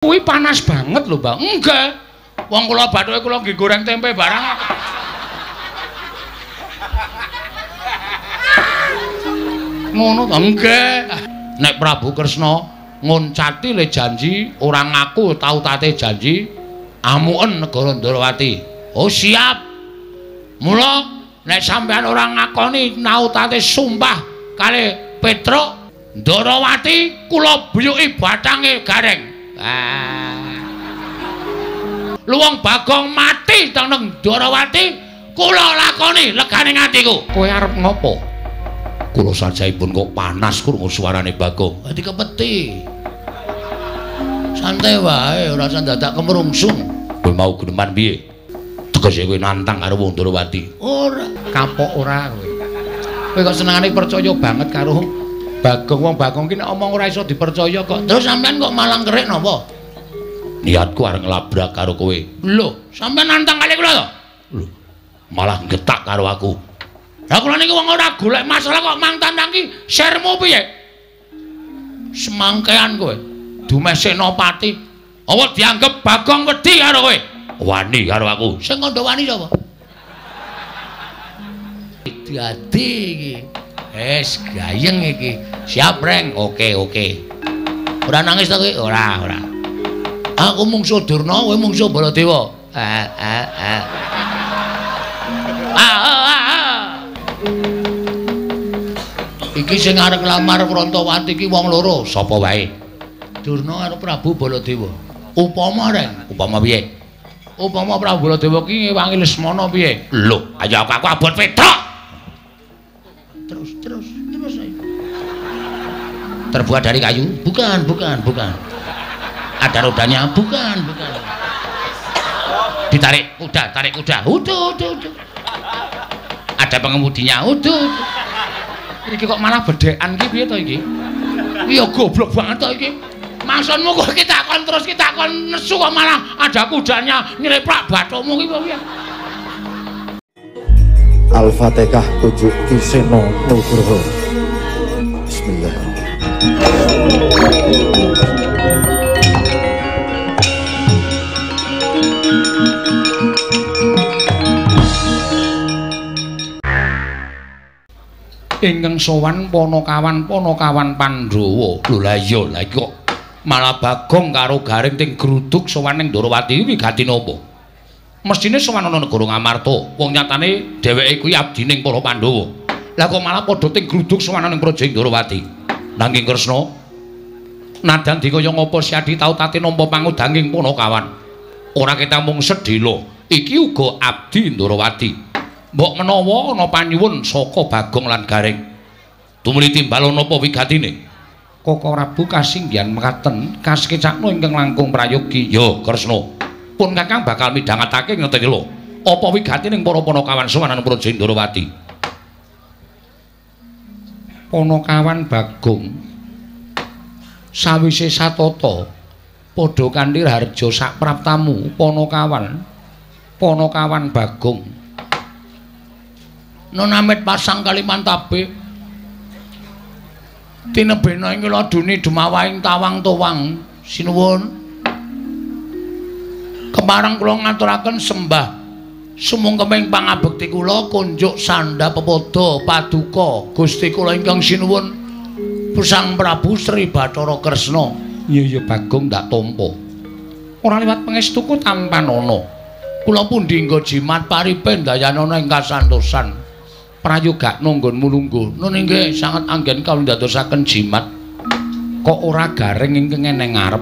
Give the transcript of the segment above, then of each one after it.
Kuwi panas banget lho, Bang. Enggak. Wong kula bathuke kula nggih goreng tempe barang. Ngono to enggak. Nek Prabu Kresna ngoncati le janji ora ngaku tau tate janji amuken negara Ndarawati. Oh siap. Mula nek sampean ora ngakoni tau tate sumpah kali Petruk Ndarawati kula buyuki bathange gareng. Luwung Bagong mati teng Ndarawati kula lakoni legane atiku. Kowe arep ngopo? Kula sajaipun kok panas krungu suarane Bagong. Dadi kepeti. Santai wae, ora usah dadak kemrungsung. Kowe mau geneman piye? Tegese kowe nantang karo wong Ndarawati. Ora, kapok ora kowe. Kowe kok senengane percaya banget karo Bagong. Wong Bagong ki nek omong ora iso dipercaya kok. Terus sampean kok malang kerik napa? Niatku arep nglabrak karo kowe. Lho, sampean nantang kali kula to? Lho, malah getak karo aku. Lah kula niki wong ora golek masalah kok mang tantang ki sirmu piye? Semangkean kowe. Dumeh Senopati. Apa dianggep Bagong wedi karo kowe? Wani karo aku. Sing kandha wani sapa? Dadi iki. Gayeng iki. Siap, Reng. Oke. Ora nangis to kowe? Ora. Aku mungsuh Durna, kowe mungsuh Baladewa. Iki sing arep nglamar Prantawati iki wong loro, sapa wae? Durna karo Prabu Baladewa. Upama Reng, upama piye? Upama Prabu Baladewa ki ngewangi Lesmana piye? Lho, ayo aku abot Petruk. Terus ayo. Terbuat dari kayu? Bukan. Ada rodanya? Bukan. Ditarik kuda. Udah. Ada pengemudinya? Udah. Iki kok malah bedekan ki piye to iki? Iya goblok banget to iki. Maksudmu kok kita kon nesu kok malah ada kudanya nyleprak bathukmu ki piye? Al-Fatihah tujuh Kiseno Nugroho. Bismillah. Ingkang sowan Panakawan Pandhawa. Lho la iya la iki kok malah Bagong karo Garing ting gruduk sowan ning Ndarawati iki wigati napa? Mestine sowan ana negara Ngamarta. Wong nyatane dheweke kuwi abdining para Pandhawa. Lah kok malah padha ting gruduk sowan ning Praja Ndarawati. Nanging Kresna nadan dikaya ngapa si Adi tau tate nampa pangudanging Panakawan. Ora ketak mung sedhela, iki uga abdi Ndarawati. Mbok menawa ana panyuwun saka Bagong lan Garing. Tumuli timbal napa wigatine? Koko Prabu kasinggihan mekaten kasekecakna ingkang langkung prayogi. Ya, Kresna. Pun Kakang bakal midhangetake ngeten lho. Apa wigatining para Panakawan sowanan Praja Ndarawati? Panakawan Bagong sawise satata padha kanthi harja sak praptamu Panakawan Bagong Nonamit pasang Kalimantabe tinebena ing ladune Demawaing Tawang Towang sinuwun kemareng kula ngaturaken sembah sumungkeming pangabekti kula kunjuk sandha pepodo paduka Gusti kula ingkang sinuwun Sang Prabu Sri Bathara Kresna. Iya Bagong ndak tampa ora liwat pangestuku tampan ana kula pundi nggo jimat paripen dayanana ing kasantosan prayoga nanggonmu lungguh. Nun inggih sanget anggen kawula ndadosaken jimat. Kok ora Garing ingkang eneng ngarep.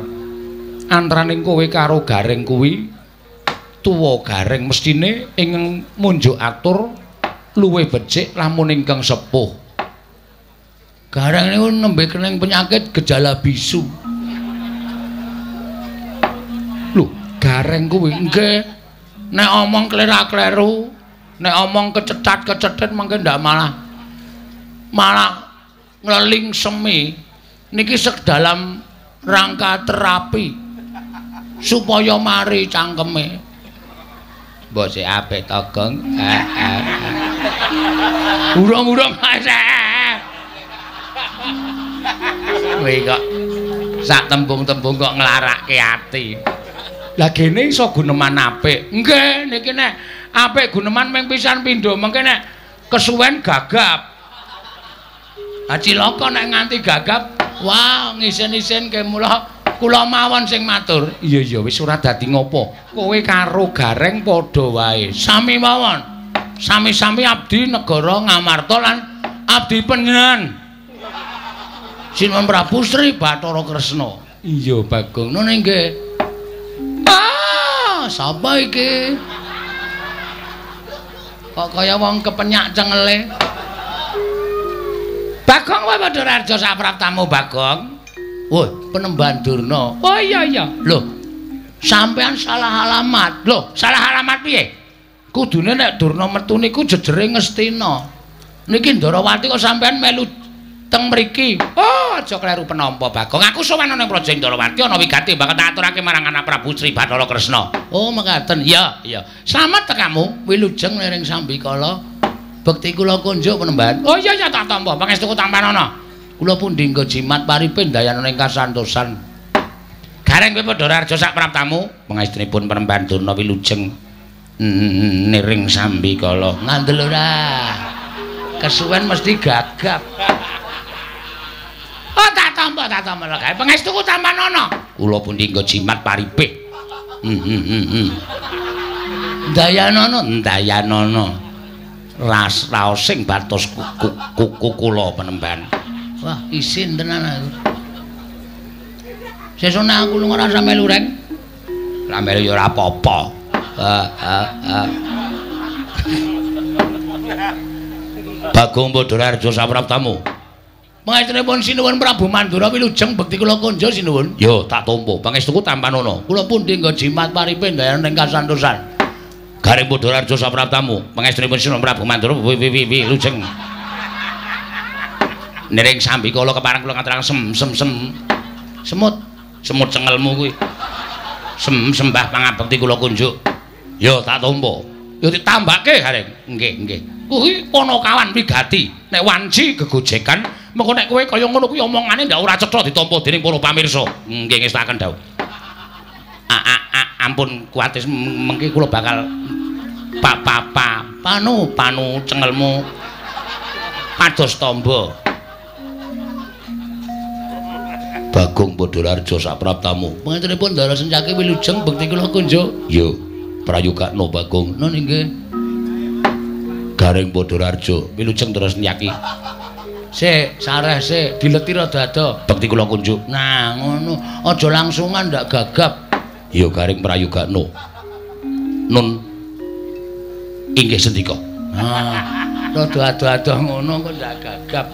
Antaraning kowe karo Garing kuwi tuwa Garing mestine ingkang munjuk atur luwih becik lamun ingkang sepuh. Garing niku nembe kening penyakit gejala bisu. Lho, Garing kuwi nggih nek omong klera-kleru nek omong kecethat mengke ndak malah ngleling semi niki sedalam rangka terapi supaya mari cangkeme mbok sik apik to Gong. Urung-urung kowe kok sak tembung-tembung kok nglarake ati. Lah gene iso guneman apik. Nggih, niki nek apik guneman ming pisan pindho, mengke nek kesuwen gagap. Ah cilaka nek nganti gagap, wah ngisen-isen ke kula mawon sing matur. Iya iya wis ora dadi ngopo. Kowe karo Gareng padha wae. Sami mawon. Sami-sami abdi negara Ngamarta lan abdi panjenengan. Sinuwun Prabu Sri Bathara Kresna. Iya Bagong. Nune nggih. Ah, sapa iki? Kok kaya wong kepenyak cengele. Bagong wae padha raja sapraptamu Bagong. Woi, Penemban Durna. Oh iya iya. Loh, sampean salah alamat. Loh, salah alamat piye? Kudune nek Durna metu niku jejere Ngastina. Niki Ndarawati kok sampean melu teng mriki. Oh, aja kleru penampa Bagong. Aku sowan nang Praja Ndarawati ana wigati bakal tak aturake marang anak Prabu Sri Bathara Kresna. Oh, mekaten. Iya, iya. Slamet tekamu, wilujeng lering Sambikala. Bekti kula kunjuk Penemban. Oh iya iya tak tampa. Pangestuku tampanana. Kula pundi nggo jimat paripin dayanana ing kasantosan. Gareng kowe padha raja sak praptamu, pangestunipun Penemban Durna wilujeng niring Sambikala. Ngandel ora. Kesuwen mesti gagap. Oh tak tampa gawe pangestuku tampanana. Kula pundi nggo jimat paripin. Dayanana. Raos sing batos kuku kula Penemban. Wah, isin tenan aku. Sesone aku lunga rasa melu reng. Lah melu ya ora apa-apa. Bagong Padhararja sapraptamu. Pangestunipun Sinuwun Prabu Mandura wilujeng bekti kula konja Sinuwun. Yo tak tampa. Pangestuku tampanana. Kula pundi nggo jimat paripin dayanana ing kasantosan. Gareng Padhararja sapraptamu. Pangestunipun Sinuwun Prabu Mandura wilujeng niring Sambikala kepareng kula ngaturaken semut cengelmu kuwi sembah pangabekti kula kunjuk. Ya tak tampa. Ya ditambake Gareng. Nggih. Kuwi Panakawan wigati. Nek wanci gegojekan, mengko nek kowe kaya ngono kuwi omongane ndak ora cetha ditampa dening para pamirsa. Nggih ngestaken dawuh. Ampun kuwatis mengki kula bakal panu cengelmu pados tamba. Bagong Padhararja sapraptamu. Panjenenganipun Ndara Sencaki wilujeng bekti kula kunjuk. Yo, prayogakna Bagong. Nun nggih. Gareng Padhararja wilujeng Ndara Sencaki. Sik, sareh sik, dileti rada-rada bekti kula kunjuk. Nah, ngono. Aja langsungan ndak gagap. Yo Gareng prayogakna. Nun inggih sendika. Nah, rada ado-ado ngono kok ndak gagap.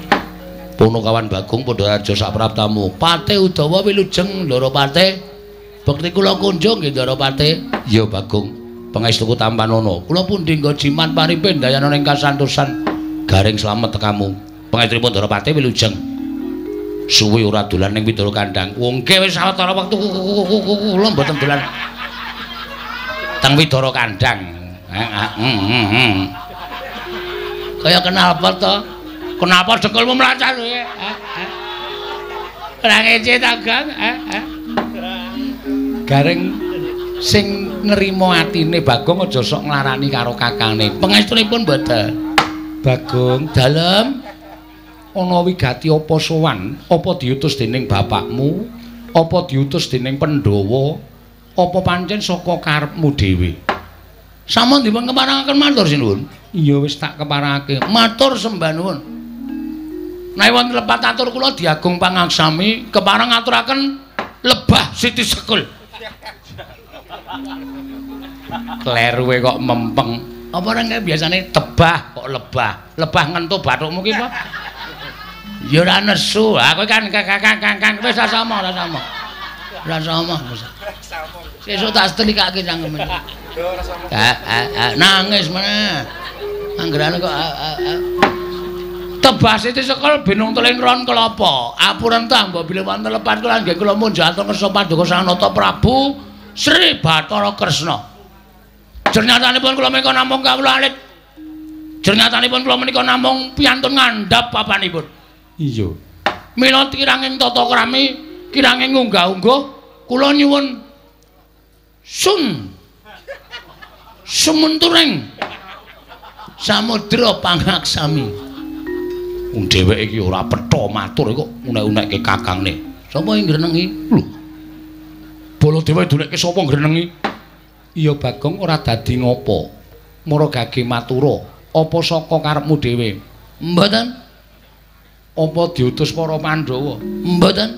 Panakawan Bagong Padhararja sapraptamu. Pate Udawa wilujeng Ndarawati. Bekti kula kunjung nggih Ndarawati. Ya Bagong, pangestuku tampanana. Kula pundi nggo jimat paripin dayanana ing kasantosan. Gareng slamet tekamu. Pangestunipun Ndarawati wilujeng. Suwi ora dolan ning Widara Kandhang. Wongke wis sawetara wektu kula mboten dolan teng Widara Kandhang. Kaya kenal apa to? Kenapa dekulmu mlacar kowe? Ora ngece ta, Gang? Gareng sing nrimo atine Bagong aja sok nglarani karo kakane. Pangestunipun mboten. Bagong, dalem ana wigati apa sowan? Apa diutus dening bapakmu? Apa diutus dening Pandhawa? Apa pancen saka karepmu dhewe? Sampun dipun keparangaken matur sinuwun. Iya wis tak keparangake. Matur sembah nuwun. Nek wonten lepat atur kula Diagung Pangaksami kepareng ngaturaken lebah Siti Sekul. Kleruwe kok mempeng. Apa ora kaya biasane tebah kok lebah. Lebah ngentu bathukmu ki apa? Ya ora nesu. Aku kan wis sama. Ora sama. Sesuk tak setrikake cangkeme. Nangis meneh. Anggerane kok tebah Siti Sekul binung teling ron kelapa. Apuren ta mbok bilih wonten lepat kula nggih kula munjul kersa paduka Sanata Prabu Sri Bathara Kresna. Jernyatanipun kula menika namung kawula alit. Jernyatanipun kula menika namung piantun ngandhap papanipun. Iya. Mila kiranging tata krami Kirange ngunggah-ungguh kula nyuwun sumunturing samudra pangaksami. Wong dheweke iki ora petha matur kok unek-unekke kakangne. Sapa sing ngrenengi? Lho. Baladewa dunekke sapa ngrenengi? Iya Bagong ora dadi ngopo. Mara gage matura, apa saka karepmu dhewe? Mboten. Apa diutus para Pandhawa? Mboten.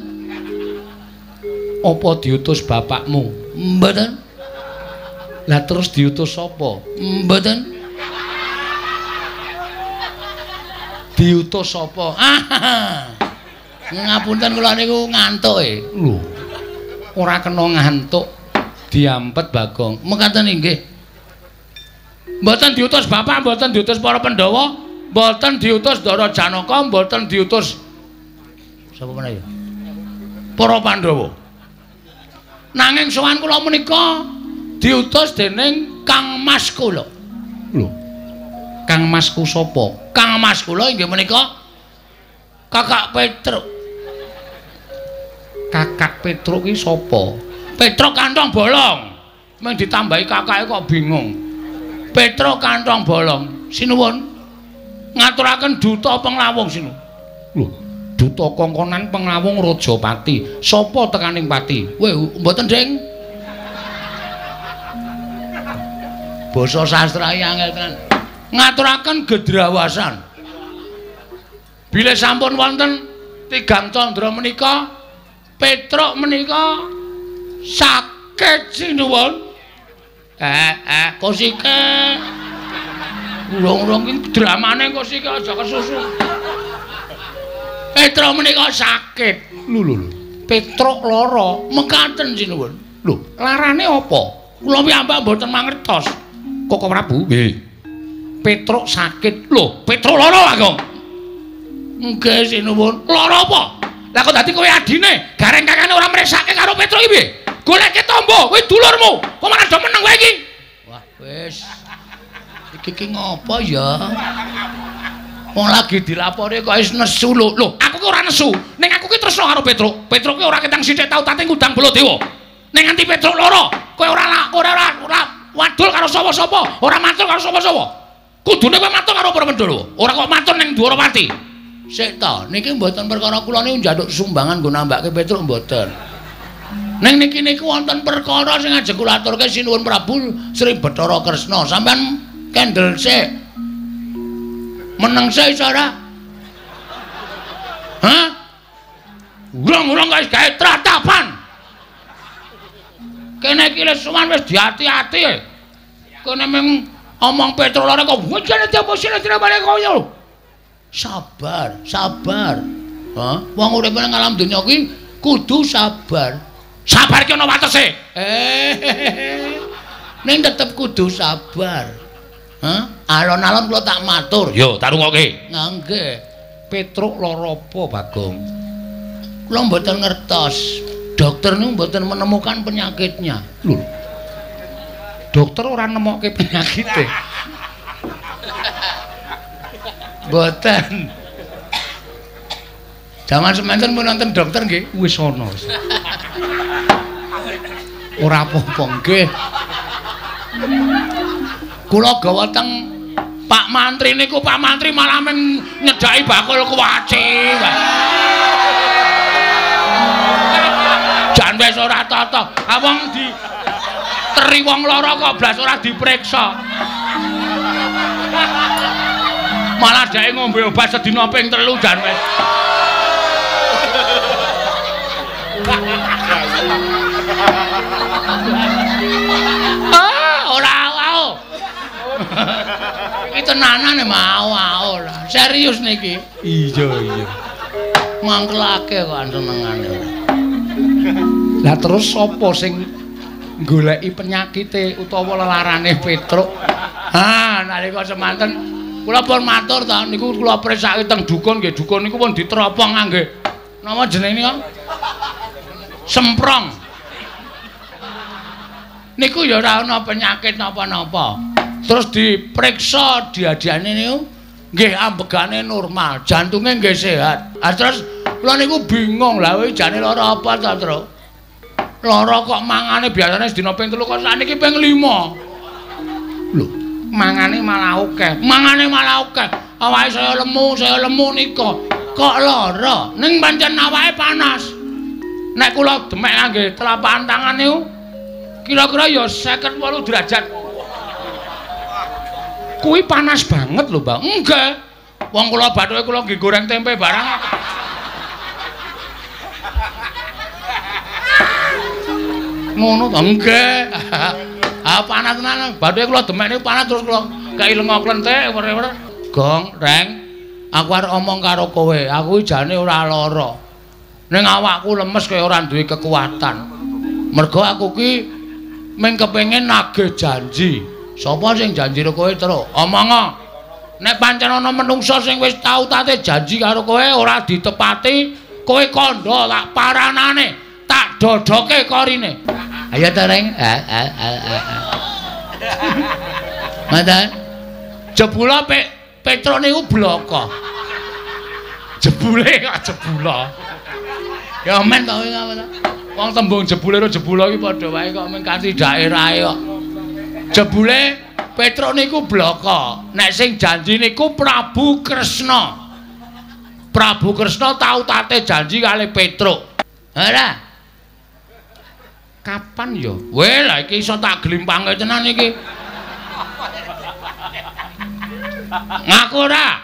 Apa diutus bapakmu? Mboten. Lah terus diutus sapa? Mboten. Diutus sapa? Ngapunten kula niku ngantuk e. Lho. Ora kena ngantuk. Diampet Bagong. Mekaten inggih. Mboten diutus bapak, mboten diutus para Pandhawa, mboten diutus Ndara Janaka, mboten diutus sapa meneh ya? Para Pandhawa. Nanging sowan kula menika diutus dening Kang Mas kula. Lho. Kang Masku sapa? Kang Mas kula inggih menika Kakak Petruk. Kakak Petruk iki sapa? Petruk kantong bolong. Mung ditambahi kakake kok bingung. Petruk kantong bolong. Sinuwun ngaturaken duta penglawung sinuwun. Lho, duta kongkonan penglawung Rajapati. Sapa tekaning pati? Weh, mboten, Ding. Basa sastra angel tenan. Ngaturaken gedrawasan. Bilih sampun wonten tigang candra menika, Petruk menika sakit sinuwun. Kosike. Urung-urung iki dramane kosike aja kesusu. Petruk menika sakit. Lho. Petruk lara, mekaten sinuwun. Lho, larane apa? Kula piyambak mboten mangertos. Koko Prabu. Nggih. Petruk sakit. Lho, Petruk lara, Bagong. Nggih, sinuwun. Lara apa? Lah kok dadi kowe adine, gareng kakane ora mresake karo Petruk iki piye? Goleke tombo, kowe dulurmu. Kok malah do meneng kowe iki? Wah, wis. Iki ngopo ya? Wong lagi dilapori kok wis nesu lho. Lho, aku ki ora nesu. Ning aku ki tresna karo Petruk. Petruk ki ora ketang sithik tau tate ngundang Baladewa. Ning nganti Petruk lara, kowe ora wadul karo sapa-sapa, ora matur karo sapa-sapa. Kudune kowe matur karo para Pandhawa. Ora kok matur ning Dwarawati. Sik ta, niki mboten perkara kula niku njaluk sumbangan nggo nambahke Petruk mboten. Ning niki niku wonten perkara sing ajeng kula aturke sinuwun Prabu Sri Bathara Kresna. Sampeyan kendel sik. Meneng sik iso ora? Hah? Urung-urung guys gawe tratapan. Kene iki wis suwan wis diati-ati. Kene mung omong Petruk lara kok wajane diaposine dirabane koyo. Sabar. Hah? Wong urip nang alam donya iki kudu sabar. Sabar ki ana watese. Ning tetep kudu sabar. Hah? Alon-alon kula tak matur. Yo, tak rungokke. Nggih. Petruk lara apa, Bagong? Kula mboten ngertos. Dokter niku mboten menemukan penyakitnya. Lho. Dokter ora nemokke penyakite. Mboten. Jaman semanten pun nonton dokter nggih wis ana. Ora apa-apa nggih. Kula gawa teng Pak Mantri niku, Pak Mantri malah men nyedaki bakul kuwaci. Jan wis ora tata. Awong di teri wong lara kok blas ora dipriksa. Malah dhek ngombe obat sedina ping 3 jan wis. Ora wae. Iki tenanan mau ora. Serius niki. Iya. Mangkelake kok senengane. Lah terus sapa sing goleki penyakite utawa lelarane Petruk? Nalika semanten kula pun matur ta niku kula presake teng dukun nggih, dukun niku pun diteropong ngangge napa jenenge nika? Semprong. Niku ya ora ana penyakit napa-napa. Terus dipriksa diadiane niku nggih ambegane normal, jantunge nggih sehat. Ah terus kula niku bingung lha kowe jane lara apa ta, Tru? Lara kok mangane biasane sedina ping 3 kok sakniki ping 5. Lho, mangane malah akeh. Mangane malah akeh. Awake saya lemu nika. Kok lara? Ning pancen awake panas. Nek kula demek ngangge telapak tangan niku kira-kira ya 58 derajat. Kuwi panas banget lho, Bang. Enggak. Wong kula bathuke kula nggih goreng tempe barang. Ngono to? Enggak. Ah panas tenan. Bathuke kula demek niku panas terus kula kaileng klenthek wer-wer. Gong, Reng, aku arep omong karo kowe. Aku jane ora lara. Ning awakku lemes kaya ora duwe kekuatan. Mergo aku ki mung kepengin nagih janji. Sapa sing janji karo kowe, Tru? Omongo. Nek pancen ana menungsa sing wis tau tate janji karo kowe ora ditepati, kowe kandha tak paranane, tak dodoke korine. Ayo ta, Reng. Mantan. Jebula Petro niku bloko. Jebule kok jebula. Ya men to kowe. Wong tembung jebule karo jebula iki padha wae kok men kanthi daerahe kok. Jebule Petro niku bloko. Nek sing janji niku Prabu Kresna. Prabu Kresna tau tate janji kali Petro. Ora. Kapan ya? Weh lah iki iso tak glimpange tenan iki. Ngaku ora.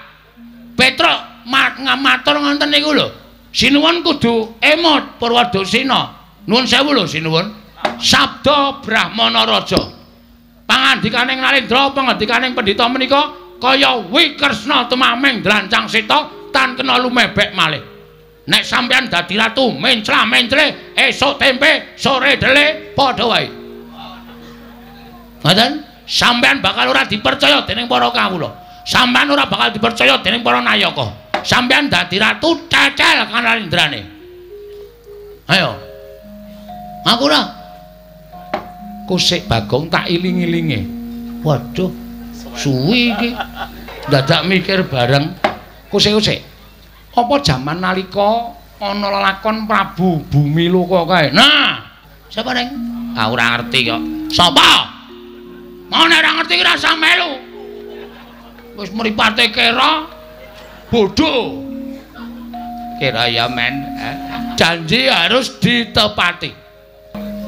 Petro matur ngoten niku lho. Sinuwun kudu emot Purwadasena. Nuwun sewu lho sinuwun. Sabda Brahmana Raja. Pangandikaning Narendra, pangandikaning pendhita menika kaya Wikresna tumameng drancang seta tan kena lumebek malih. Nek sampeyan dadi ratu mencla-mencle esuk tempe sore dele padha wae. Ngoten? Sampeyan bakal ora dipercaya dening para kawula. Sampeyan ora bakal dipercaya dening para nayaka. Sampeyan dadi ratu cecel kan Narendrane. Ayo. Aku ora. Kusik Bagong tak iling-ilinge. Waduh, suwi iki. Dadak mikir bareng. Kusik-kusik. Apa jaman nalika ana lelakon Prabu Bumi Loka kae. Nah, sapa Reng? Ah ora ngerti kok. Sapa? Mau nek ora ngerti ki rasa melu. Wis mripate kera bodoh. Kira ya men. Janji harus ditepati.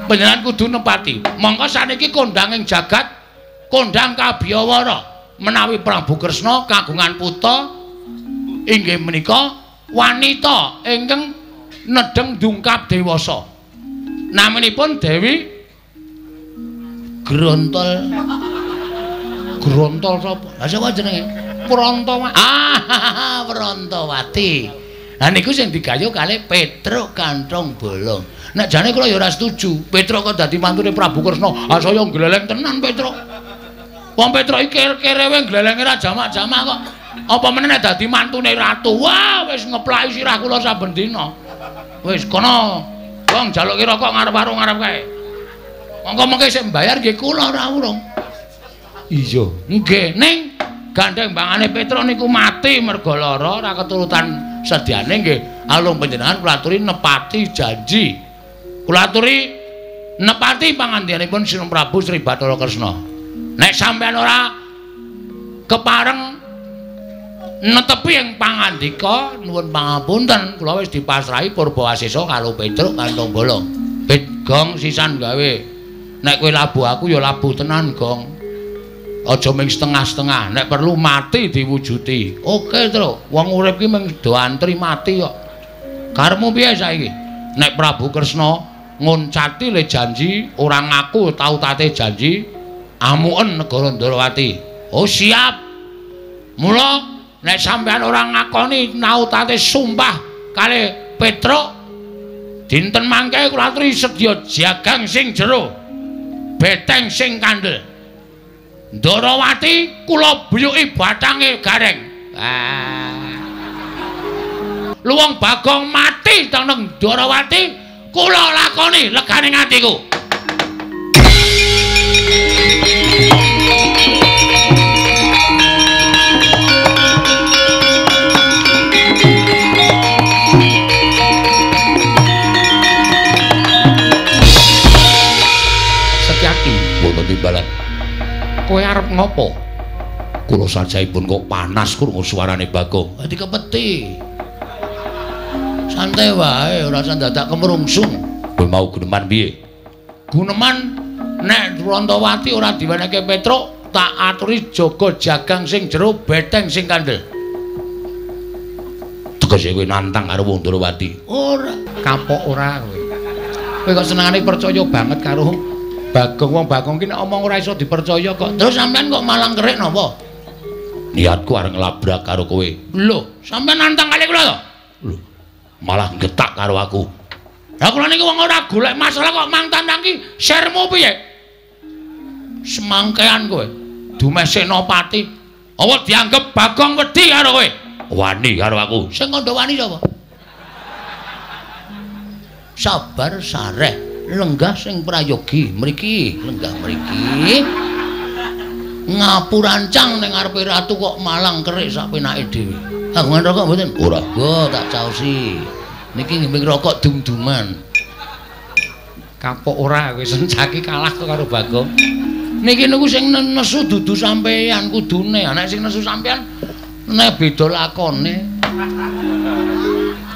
Panjenengan kudu nepati. Mongko saniki kondhanging jagat, kondhang Kabiyawara menawi Prabu Kresna kagungan putra inggih menika wanita ingkang nedheng dungkap dewasa. Namanipun Dewi Grontol. Grontol sapa? Lah sapa jenenge? Prantawati. Ah, Prantawati. Lah niku sing digayuh kalih Petruk Kanthong Bolong. Nek jane kula ya ora setuju. Petruk kok dadi mantune Prabu Kresna. Ah saya gleleng tenan Petruk. Wong Petruk iki kerewe glelenge ra jamak-jamak kok. Apa meneh nek dadi mantune ratu. Wah, wis ngeplaki sirah kula saben dina. Wis kono. Wong njaluk kira kok ngarep warung ngarep kae. Mongko-mongko sik mbayar nggih kula ora urung. Iya, nggih. Ning gandeng bangane Petruk niku mati merga lara ora keturutan sediane nggih. Alung panjenengan kula aturi nepati janji. Kula aturi nepati pangandikanipun Sinung Prabu Sri Bathara Kresna. Nek sampeyan ora kepareng netepi ing pangandika nuwun pangapunten kula wis dipasrahi Purbawasesa karo Petruk Kanthong Bolong. Gong sisan gawe. Nek kowe labuh aku ya labuh tenan, Gong. Aja ming setengah-setengah. Nek perlu mati diwujuti. Oke, Tru. Wong urip ki mung do antri mati kok. Karepmu piye saiki? Nek Prabu Kresna ngoncati le janji, ora ngaku tau tate janji, amuken negara Ndrawati. Oh, siap. Mula nek sampeyan ora ngakoni tau tate sumpah kali Petruk, dinten mangke kula aturi sedya jagang sing jero, beteng sing kandel. Ndrawati kula buyuki bathange gareng. Luwung Bagong mati teneng Ndrawati, kula lakoni legane atiku. Setyaki, Bono Timbalan. Kowe arep ngopo? Kula sajaipun kok panas krungu suarane Bagong. Dadi kepeti. Santai wae, ora usah dadak kemrungsung. Kowe mau guneman piye? Guneman nek Rantawati ora diwenehke Petruk, tak aturi jaga jagang sing jero beteng sing kandel. Tegese kowe nantang karo wong Ndrawati. Ora, kapok ora kowe. Kowe kok senengane percaya banget karo Bagong. Wong Bagong ki nek omong ora iso dipercaya kok. Terus sampean kok malang kerik napa? Niatku arep nglabrak karo kowe. Lho, sampean nantang kali kula to? Lho, malah getak karo aku. Lah kula niki wong ora golek masalah kok mang tandang ki sermu piye? Semangkean kowe. Dumeh Senopati. Apa dianggep Bagong wedi karo kowe? Wani karo aku. Sing kandha wani sapa? Sabar sareh, lenggah sing prayogi mriki, lenggah mriki. Ngapurancang ning ngarepe ratu kok malang kerik sak penake dhewe. Kagungan rokok mboten? Ora, go tak caosi. Niki ngimbing rokok dum-duman. Kapok ora kowe sencaki kalah karo Bagong. Niki niku sing nesu dudu sampeyan kudune, nek sing nesu sampeyan nek beda lakone.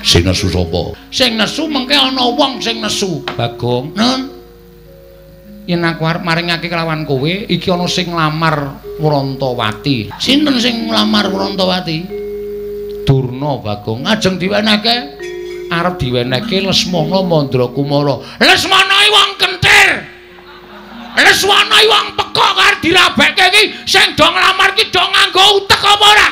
Sing nesu sapa? Sing nesu mengke ana wong sing nesu. Bagong. Nun. Yen aku arep maringake kelawan kowe, iki ana sing nglamar Wrantawati. Sinten sing nglamar Wrantawati? Durna, Bagong. Ajeng diwenehke arep diwenehke Lesmana Mandrakumara. Lesmana iki wong kentir. Lesmana iki wong pekok karo dirabekke iki sing do nglamar ki do nganggo utek apa ora?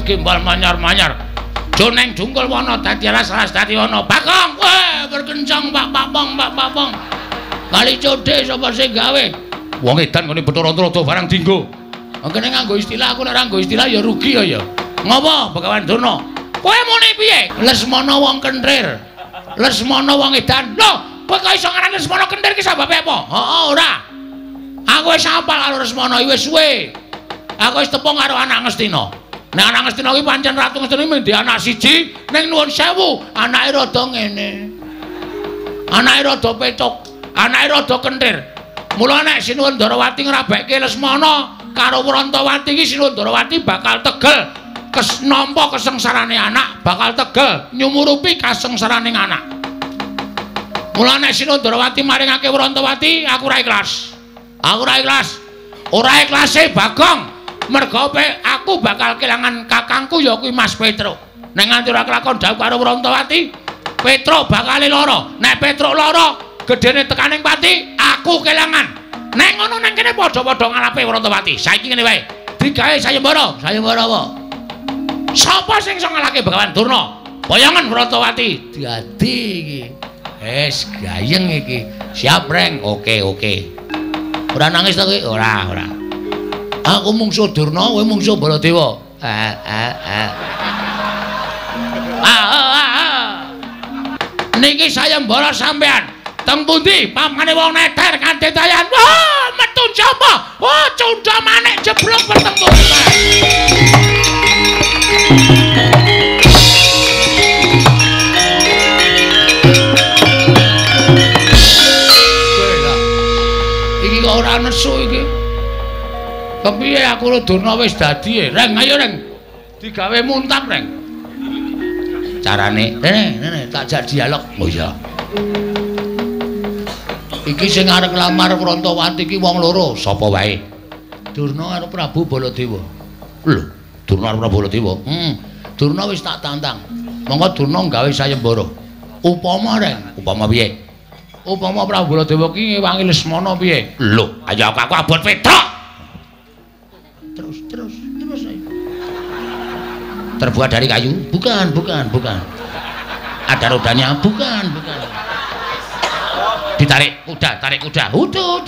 Gimbal manyar-manyar. Joneng dungkul wana dadi alas-alas dadi wana. Bagong kowe berkencang Pak Papong. Kali codhe sapa sing gawe? Wong edan ngene Bathara Antarada barang dinggo. Kene nganggo istilah aku nek ora nganggo istilah ya rugi ya. Ngopo Begawan Durna? Kowe muni piye? Lesmana wong kentir. Lesmana wong edan. Lho, kowe kok iso ngaran Lesmana kentir ki sababe apa? Heeh, ora. Aku wis apal karo Lesmana wis suwe. Aku wis tepung karo anak Ngastina. Nek anak Ngastina kuwi pancen Ratu Ngastina mung ndek anak siji, ning nuwun sewu, anake rada ngene. Anake rada pecuk, anake rada kentir. Mula nek Sinuwun Ndarawati ngrabekke Lesmana karo Wrantawati iki Sinuwun Ndarawati bakal tegel nampa kesengsarane anak, bakal tegel nyumurupi kasengsaraning anak. Mula nek Sinuwun Ndarawati maringake Wrantawati, aku ora ikhlas. Aku ora ikhlas. Ora ikhlase Bagong. Merga aku bakal kelangan kakangku ya kuwi Mas Petruk. Nek nganti ora kelakon dawuh karo Wrantawati, Petruk bakal lara. Nek Petruk lara, gedene tekaning pati, aku kelangan. Nek ngono nang kene padha-padha ngalape Wrantawati. Saiki ngene wae, digawe sayembara. Sayembara apa? Sapa sing iso ngalahke Begawan Durna? Bayangan Wrantawati. Dadi iki. Wis gayeng iki. Siap, Reng. Oke. Ora nangis to kowe? Ora. Aku mungsuh Durna, kowe mungsuh Baladewa. Niki sayembara sampean. Teng pundi pamane wong neter kanthi tayan. Wah, metu jaba. Wah, cundha manik jeblok pertempur. Iki kok ora nesu iki. Kepiye aku karo Durna wis dadi, Reng, ayo Reng. Digawe muntap, Reng. Carane, Rene, tak jak dialog. Oh iya. Iki sing arep nglamar Wrantawati iki wong loro, sapa wae? Durna karo Prabu Baladewa. Lho, Durna karo Prabu Baladewa. Durna wis tak tantang. Monggo Durna gawe sayembara. Upama Reng, upama piye? Upama Prabu Baladewa ki ngewangi Lesmana piye? Lho, ayo aku abot Petruk. Terus ayo. Terbuat dari kayu? Bukan. Ada rodanya? Bukan. Ditarik kuda. Udah.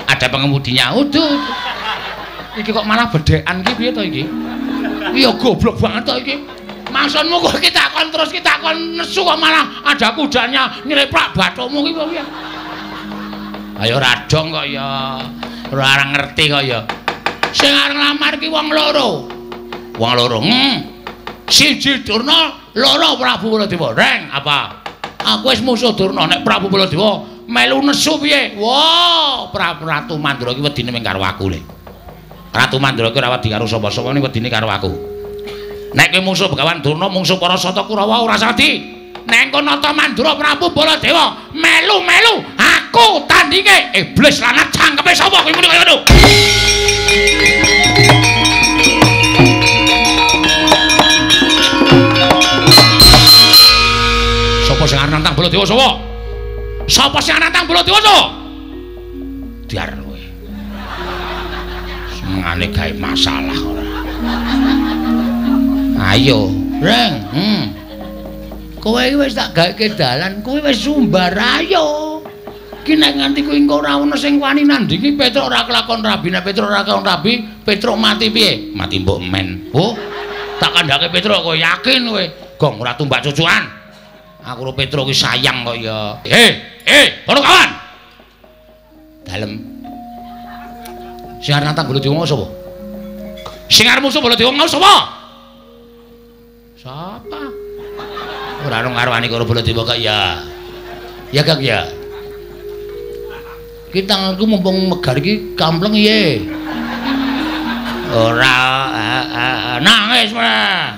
Ada pengemudinya? Udah. Iki kok malah bedekan iki piye to iki? Iya goblok banget to iki. Maksudmu kowe iki takon terus ki takon nesu kok malah ada kudanya nyleprak bathukmu ki piye? Ayo radong kok ya. Ora ngerti kok ya. Sing arep lamar ki wong loro. Wong loro. Siji Durna, loro Prabu Baladewa. Reng, apa? Aku wis musuh Durna nek Prabu Baladewa melu nesu piye? Wah, Ratu Mandra ki wedine mung karo aku le. Ratu Mandra ki ora wedi karo sapa-sapa ning wedine karo aku. Nek kowe musuh Begawan Durna, mungsuh para Sata Kurawa ora sadi. Nek engko nata Mandura Prabu Baladewa melu-melu aku tandinge iblis lanat cangkepe sapa kowe muni kaya ngono. Sapa sing arep nantang Baladewa sapa? Sapa sing arep nantang Baladewa sapa? Diar kowe. Semengane gawe masalah ora. Ayo, Reng. Kowe iki wis tak gaweke dalan, kowe wis sumbar ayo. Ki nek nganti kowe engko ora ono sing wani nandingi Petruk ora kelakon rabi, nek Petruk ora kelakon rabi, Petruk mati piye? Mati mbok men. Oh, tak kandhake Petruk kowe yakin kowe? Gong ora tumbak cucukan. Aku karo Petruk ki sayang kok ya. Para kawan. Dalem. Sing arep nantang Baladewa sapa? Sing arep musuh Baladewa mau sapa? Sapa? Ora ono ngarwani karo Baladewa kok ya. Ya Kang ya. Ki tanganku mumpung megar iki kampleng iye. Ora nangis mah.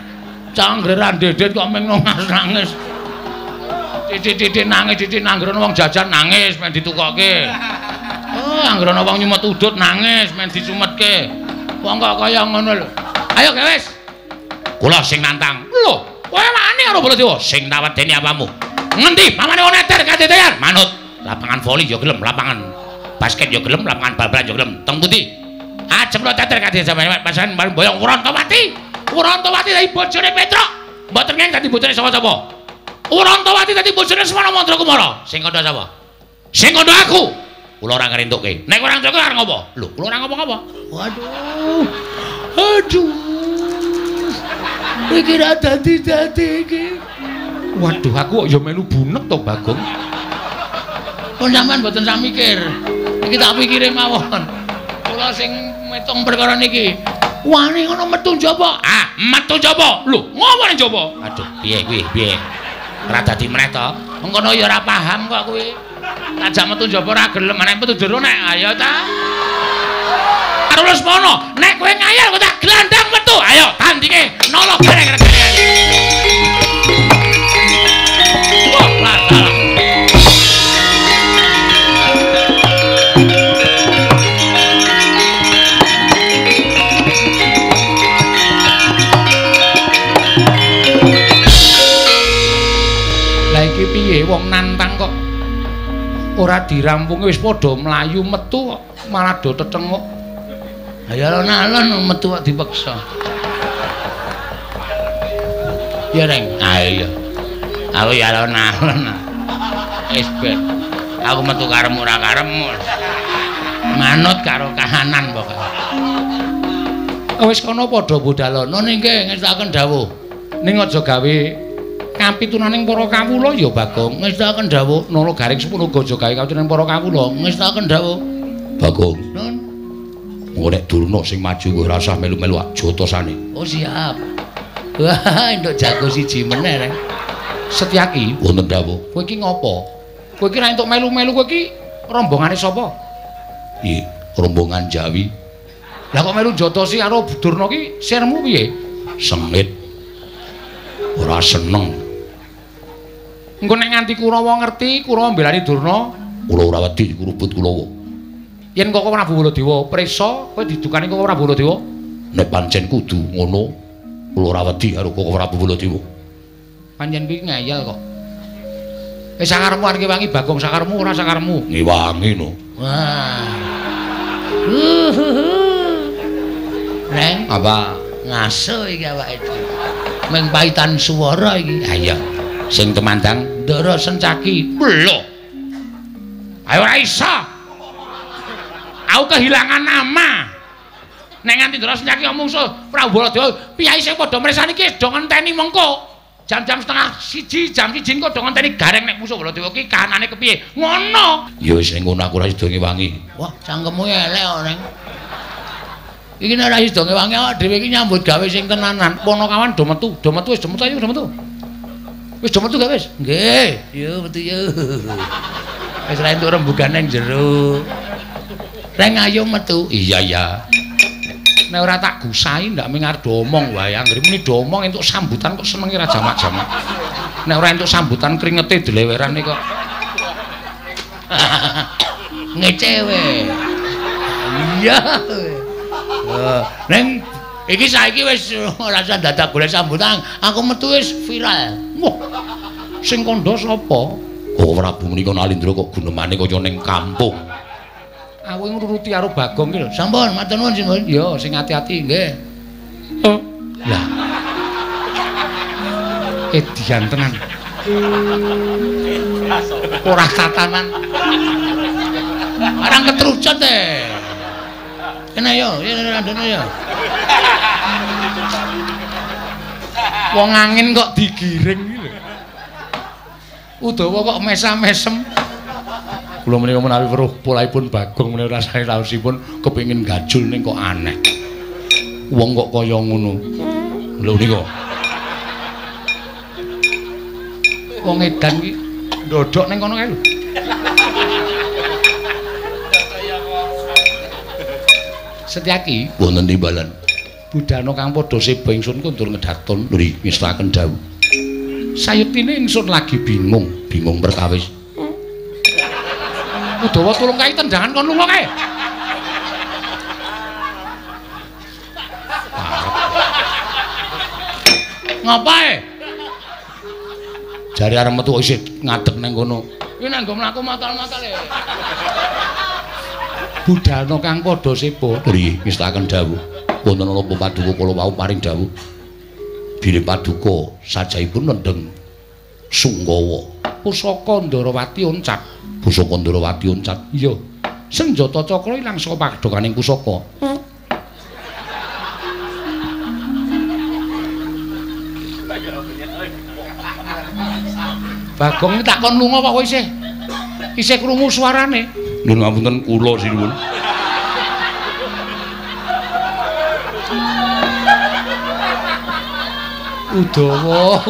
Canggeran dedet kok meng nangis. Titik-titik nangis, titik anggerono wong jajan nangis men ditukokke. Oh, anggerono wong nyumet udut nangis men dicumetke. Wong kok kaya ngono lho. Ayo wis. Kula sing nantang. Lho, kowe wani karo Baladewa sing tawedeni apamu? Ngendi? Pamane wong neter kadetean. Manut. Lapangan voli yo gelem, lapangan basket yo gelem, lapangan bal-balan yo gelem. Teng pundi? Ajeng lo teter kadetean sampeyan pasan bareng boyong Urantawati. Urantawati dadi bojone Petruk. Mboten ngene dadi bojone sapa-sapa. Urantawati dadi bojone Semana Mandra Kumara. Sing kandha sapa? Sing kandha aku. Kula ora ngrentukke. Nek ora ngrentukke arep ngopo? Lho, kula ora ngapa-ngapa. Waduh. Aduh. Iki ra dadi-dadi iki. Waduh, aku kok ya melu bunek to, Bagong. Kok sampean mboten sak mikir. Iki tak pikire mawon. Kula sing metung perkara niki. Wani ngono metu njaba. Ah, metu njaba. Lho, ngopo ning njaba? Aduh, piye kuwi? Piye? Ora dadi meneh to. Mengkono ya ora paham kok kuwi. Tajak metu njaba ora gelem, nek metu jero nek ayo ta. Terus mono, nek kowe ngayal kok tak glandang metu. Ayo tandinge nolok gareng-gareng. Wah, latar. Lah iki piye wong nantang kok ora dirampung wis padha mlayu metu kok malah do tetenguk. Ayo alon-alon metu kok dipaksa. Ya Reng, ayo. Aku ya alon-alon. Wis ben. Aku metu karemu ora karemu. Manut karo kahanan pokoke. Wis kono padha budalono ningke ngestaken dawuh. Ning aja gawe kapitunaning para kawula ya Bagong. Ngestaken dawuh nala garing sepunuga aja gawe kapitunaning para kawula. Ngestaken dawuh. Bagong. Nun. Engko nek Durna sing maju kowe ora usah melu-melu jotosane. Oh siap. Wah, entuk jago siji meneh Reng. Setyaki wonten dawuh. Kowe iki ngopo? Kowe iki ra entuk melu-melu kowe iki rombongane sapa? Piye? Rombongan Jawi. Lah kok melu jotosi karo Durna ki sirmu piye? Sengit. Ora seneng. Engko nek nganti Kurawa ngerti, Kurawa mbelani Durna, kula ora wedi kurubut Kurawa. Yen kok Prabu Baladewa prisa, kowe didukani kok Prabu Baladewa? Nek pancen kudu ngono, kula ora wedi karo kok Prabu Baladewa. Pancen kuwi ngayal kok. Wis sakarepmu arep wangi Bagong sakarepmu ora sakarepmu. Ngewangi no. Wah. Reng, apa ngaso iki awake dhewe. Meng paitan swara iki. Ayo. Sing temandang Ndara Sencaki. Lho. Ayo ora iso. Aku kehilangan nama. Nek nganti ndara senyaki mungsuh Prabu Baladewa, piyai sing padha mresani ki do ngenteni mengko. Jam-jam setengah 1, jam 1 engko do ngenteni gareng nek musuh Baladewa ki kahanane kepiye. Ngono. Ya wis ning ngono aku ora sida ngewangi. Wah, cangkemmu elek kok, Neng. Iki nek ora sida ngewangi awak dhewe iki nyambut gawe sing tenanan. Ponokawan do metu wis do metu ayo do metu. Wis do metu gak wis? Nggih, yo metu yo. Wis ra entuk rembugan nang jero. Reng ayo metu. Iya ya. Nek ora tak gusahi ndak mengar do omong wae. Anggere muni do omong entuk sambutan kok senenge ra jamak-jamak. Nek ora entuk sambutan kringete deleweran kok. Ngecewe. Iya. Neng iki saiki wis ora usah dadak golek sambutan. Aku metu wis viral. Wah. Sing kandha sapa? Oh, Prabu menika Nalindra kok gunemane kaya ning kampung. Aku ngruruti karo Bagong ki lho. Sampun, matur nuwun Simbun. Ya, sing ati-ati nggih. Lah. Edian tenan. Ora tatanan. Arang ketrucut kena yo, ya ndene yo. Wong angin kok digiring iki lho. Udawa kok mesam-mesem. Kula menika menawi weruh polaipun Bagong menika rasane raosipun kepengin gajul ning kok aneh. Wong kok kaya ngono. Lho nika. Wong edan iki ndodok ning kono kae lho. Setyaki wonten timbalan. Budana kang padha seba ingsun kundur ngedaton lho ngestaken dawuh. Sayetine ingsun lagi bingung perkawis. Udawa tulung kae tendangan kon lunga kae. Ngapae? Jare arep metu isih ngadeg nang kono. Iki nek nggo mlaku matal-matal e. Budana kang padha seba nggih ngestaken dawuh. Wonten ana paduka kula wau paring dawuh. Bilih paduka sajaipun nendheng Sunggawa. Pusaka Ndarawati oncat. Pusaka Ndarawati oncat. Iya. Senjata cakra ilang saka padokaning pusaka. Bagong tak kon lunga apa kowe isih krungu suarane? Nuwun ngapunten kula sinuwun. Udawa.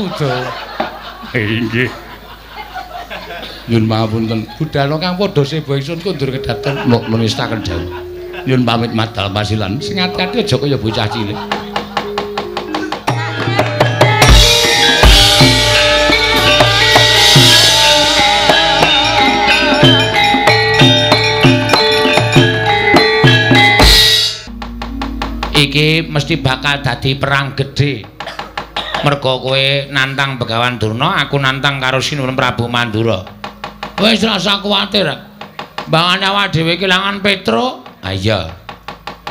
Inggih. Nyun mapunten budana kang padha seba ingsun kundur kedaton nunistaken dawuh. Nyun pamit madal pasilan sing ati-ati aja kaya bocah cilik. Iki mesti bakal dadi perang gedhe. Merga kowe nantang Begawan Durna, aku nantang karo Sinuwun Prabu Mandura. Wis ora usah kuwatir. Mbangane awak dhewe kelangan Petro. Ha iya.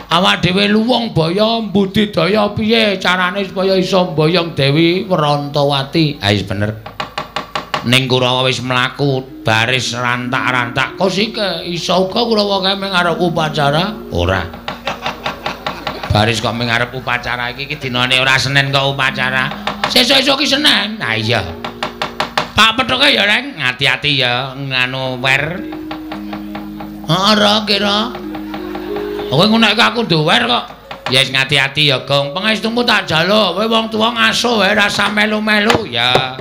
Awak dhewe luwung baya mbudidaya piye carane supaya iso mboyong Dewi Werantawati. Ha wis bener. Ning Kurawa wis mlaku baris rantak-rantak. Kosike iso uga Kurawa kae ngarep upacara? Ora. Baris kok mengarep upacara iki dinane ora Senin kok upacara. Sesuk-esuk ki Senin. Nah iya. Pak Pethoke ya, Reng, hati-hati ya nganu wer. Ora kira. Kowe ngono aku duwer kok. Ya wis ngati-ati ya, Gong. Pangestumu tak jaluk. Kowe wong tuwa ngasuh wae rasa melu-melu ya.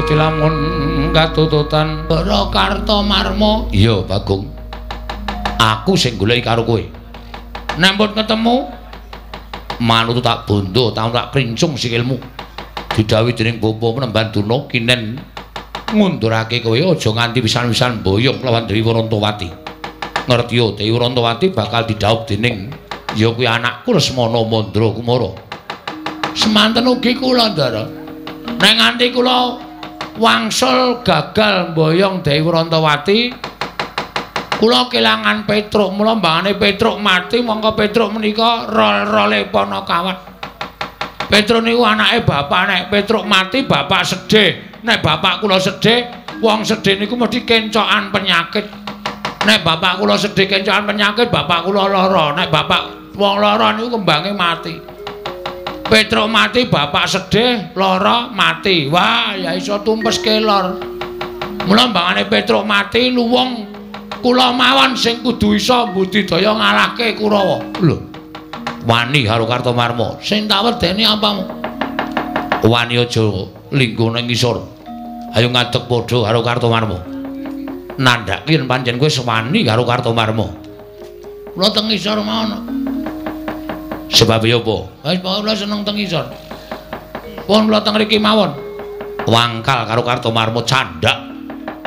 Gusti lamun katututan Ndara Kartomarma. Iya, Bagong. Aku sing goleki karo kowe. Nek mbut ketemu manut tak bondo, tak krincung sikilmu. Didhawuhi dening Bapa Penemban Durna kinen ngundurake kowe aja nganti pisan-pisan mboyong lawan Dewi Wrantawati. Ngerti yo, Dewi Wrantawati bakal didhawuh dening ya kuwi anakku Lesmana Mandra Kumara. Semanten ugi kula, Ndara. Nek nganti kula wangsul gagal mboyong Dewi Wrantawati, kula kelangan Petruk, mula mbangane Petruk mati, mongko Petruk menika rol-role Panakawan. Petruk niku anake bapak, nek Petruk mati bapak sedih. Nek bapak kula sedih, wong sedih niku mesti kencokan penyakit. Nek bapak kula sedih kencokan penyakit, bapak kula lara. Nek bapak wong lara niku kembange mati. Petruk mati, bapak sedih, lara, mati. Wah, ya iso tumpes kelor. Mula mbangane Petruk mati, luwung kula mawon sing kudu iso budidaya ngalahke Kurawa. Lho. Wani karo Kartomarma. Sing tak wedeni apamu? Wani aja linggo ning ngisor. Ayo ngadeg padha karo Kartomarma. Nandhake yen pancen kowe sewani karo Kartomarma. Kula teng ngisor mawon. Sebab ya apa? Wis kula seneng teng ngisor. Pun kula teng mriki mawon. Wangkal karo Kartomarma candhak.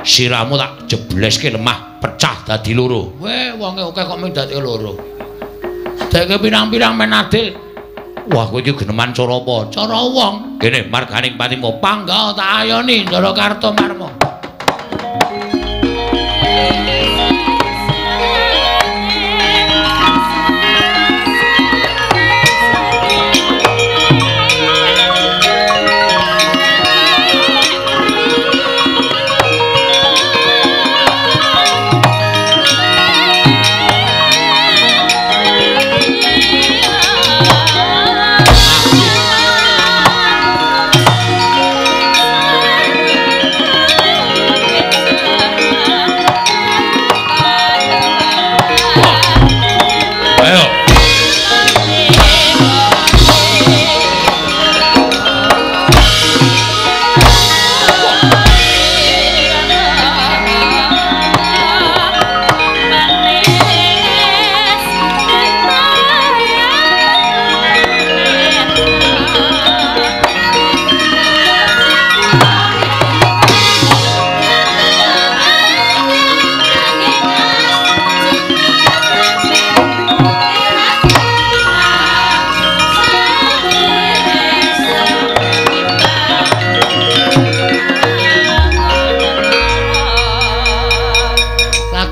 Siramu tak jebleske lemah, pecah dadi loro. Weh, wonge akeh kok mung dadi loro. Deke pirang-pirang men adil. Wah, kowe iki geneman cara apa? Cara wong. Kene marganing patimu pangga tak ayoni Ndara Kartomarma.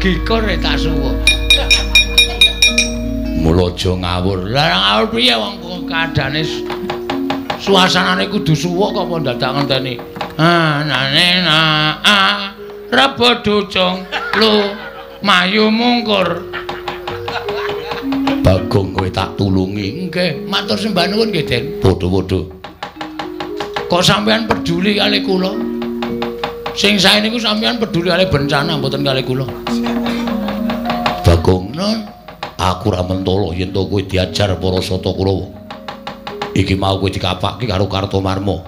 Gikur tak suwuk. Mula aja ngawur. Lah ngawur piye wong kadane suasanane kudu suwuk kok dadak ngenteni. Nane rebo ducung lu mayu mungkur. Bagong kowe tak tulungi. Nggih, matur sembah nuwun nggih, Den. Padha-padha. Kok sampean peduli kali kula? Sing sae niku sampeyan peduli kali bencana mboten kali kula. Bagong, non, aku ra mentolo yen to kowe diajar para sata Kurawa. Iki mau kowe dikapake karo Kartomarma.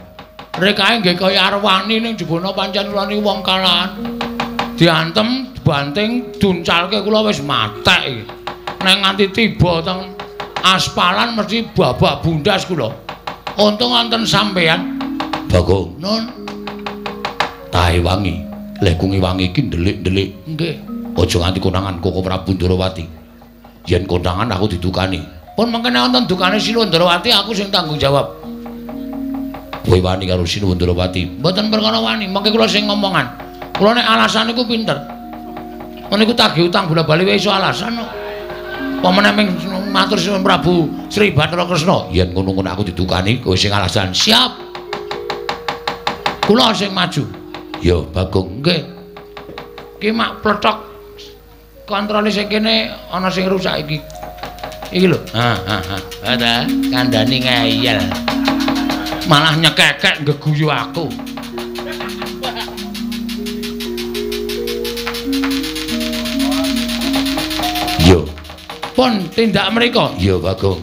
Rekae nggih kaya arwani ning jebana pancen kula niku wong kalahan. Diantem, banting, duncalke kula wis matek iki. Nek nganti tiba teng aspalan mesti babak bundas kula. Untung wonten sampeyan. Bagong, non. Tahe wangi, lek kungi wangi iki ndelik-ndelik. Nggih. Aja nganti konangan Koko Prabu Ndarawati. Yen konangan aku didukani. Pun mangkene wonten dukane Sinuwun Ndarawati aku sing tanggung jawab. Kowe wani karo Sinuwun Ndarawati. Mboten perkara wani, mangke kula sing ngomongan. Kula nek alasan niku pinter. Meniku tagih utang bola-bali wae iso alasan kok. Pamane ming matur Sinuwun Prabu Sri Bathara Kresna. Yen ngono-ngono aku didukani, kowe sing alasan. Siap. Kula sing maju. Ya, Bagong, nggih. Ki mak pletok kontrole sing kene ana sing rusak iki. Iki lho. Ada kandhani ngeyel. Malah nyekekek ngeguyu aku. Yo. Pun tindak mriko. Yo, Bagong.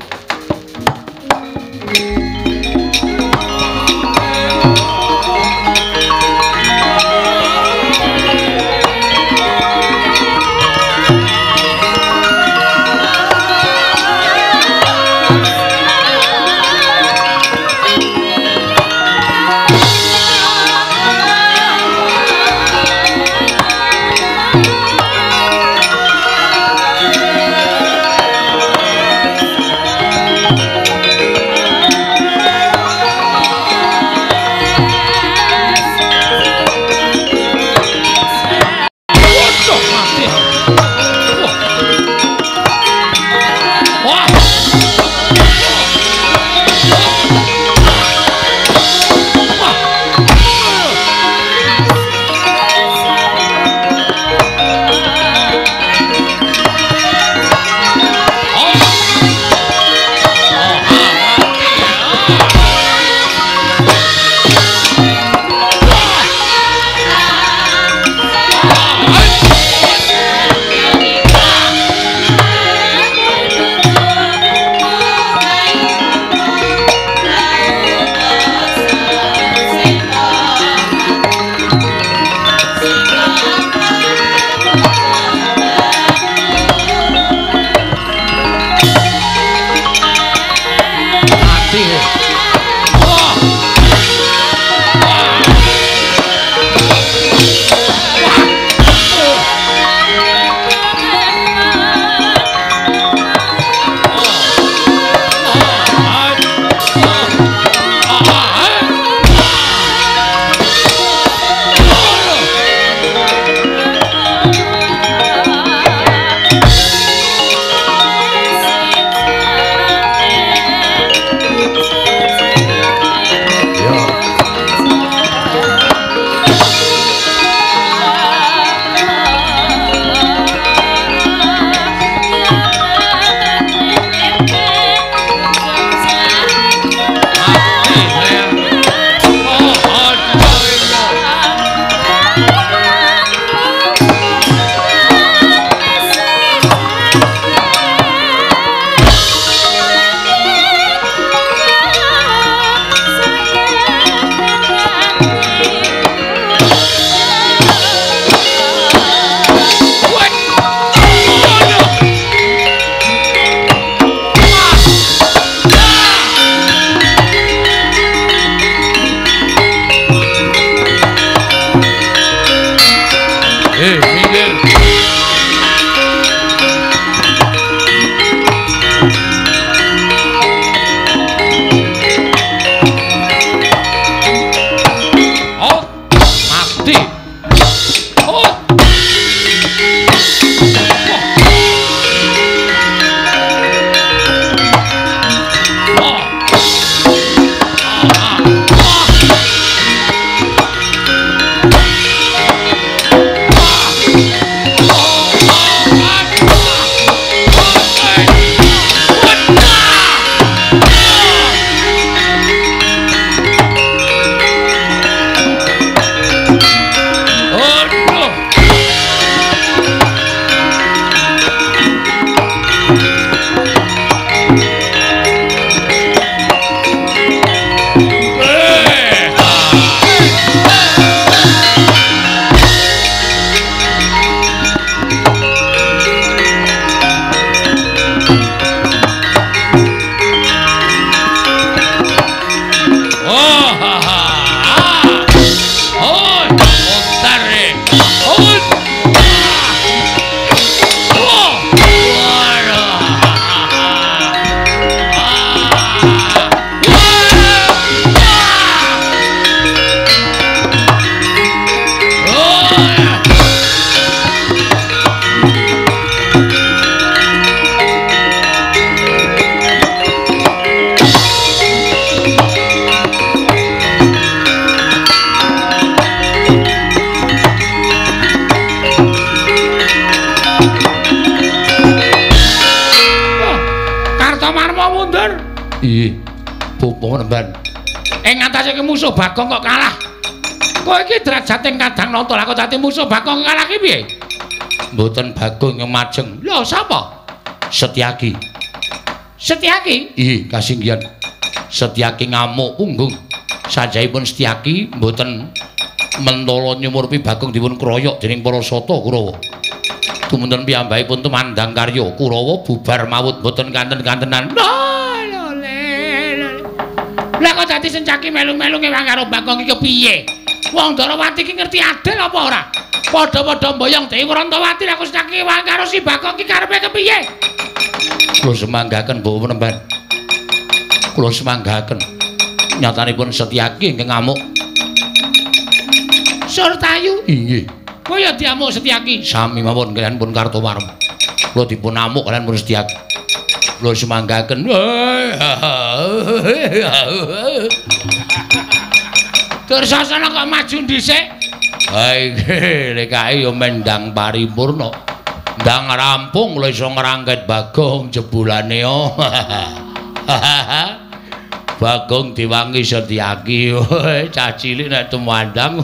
Iya. Bopo menemban. Ing ngatasé musuh Bagong kok kalah. Kowe iki derajate kadang nata lah kok dadi musuh Bagong kalah ki piye? Mboten Bagong yang majeng. Lho sapa? Setyaki. Setyaki? Iya, kasinggihan. Setyaki ngamuk punggung. Sajaipun Setyaki mboten mentala nyumurupi Bagong dipun kroyok dening para sata Kurawa. Dumunten piyambakipun tumandang karya Kurawa bubar mawut mboten kanten-kantenan. Lah kok dadi Setyaki melu-melu ngewang karo Bagong iki kepiye? Wong Darawati iki ngerti adil apa ora? Padha-padha mboyong Dewi Wrantawati lah kok Setyaki ngewang karo si Bagong iki karepe kepiye? Kula semanggaken Bawa Penemban. Kula semanggaken. Nyatanipun Setyaki ingkang ngamuk. Surtayu? Inggih. Kaya diamuk Setyaki. Sami mawon kaliyan pun Kartowarma. Kula dipun amuk kaliyan pun Setyaki. Kula semanggaken. Dursasana kok maju dhisik. Ha iki lekae ya mendang paripurna. Ndang rampung kula iso ngrangket Bagong jebulane yo. Bagong diwangi Setyaki. Cah cilik nek tumandang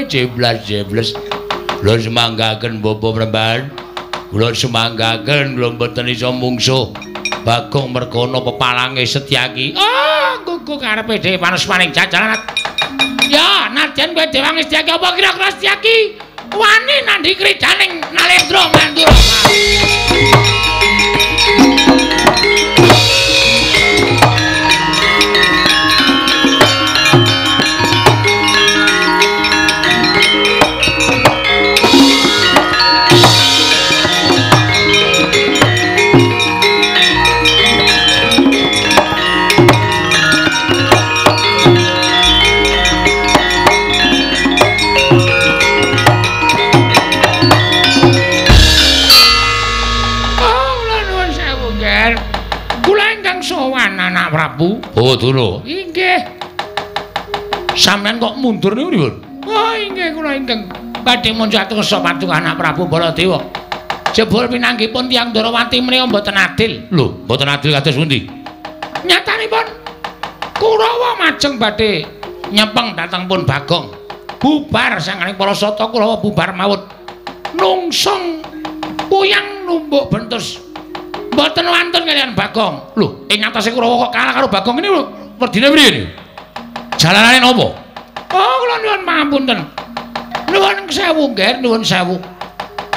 jeblas-jebles. Kula semanggaken Bapak Penemban. Kula semanggaken kula mboten iso mungsuh Bagong merkono pepalange Setyaki. Kuku karepe dhewe panes-paning jajalan. Ya, nadyan kowe diwangi Setyaki apa kira-kira Setyaki wani nandhi kridaning Nalendra Mandura. Prabu Badara. Inggih. Sampeyan kok mundur niku pripun? Oh, inggih kula ingkang badhe munjatusa patuh anak Prabu Baladewa. Jebul pinanggipun tiyang Darawati menika mboten adil. Lho, mboten adil kados pundi? Nyatanipun Kurawa majeng badhe nyepeng dhateng pun Bagong. Bubar sanganing para sata Kurawa bubar mawut. Nungsung puyang numbuk bentus. Mboten wantun kaliyan Bagong. Lho, ing atase Kurawa kok kalah karo Bagong ini wedine priye niku? Jalanane napa? Oh, kula nuwun pangapunten. Nuwun sewu nggih, nuwun sewu.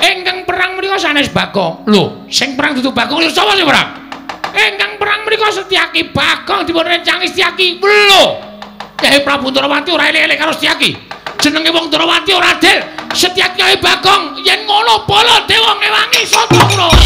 Ingkang perang menika sanes Bagong. Lho, sing perang dudu Bagong lho sapa sing perang? Ingkang perang menika Setyaki. Bagong dipun rencangi Setyaki. Lho. Kyai Prabu Darawati ora elek-elek karo Setyaki. Jenenge wong Darawati ora adil. Setyaki ae Bagong yen ngono Baladewa ngewangi sata Kurawa.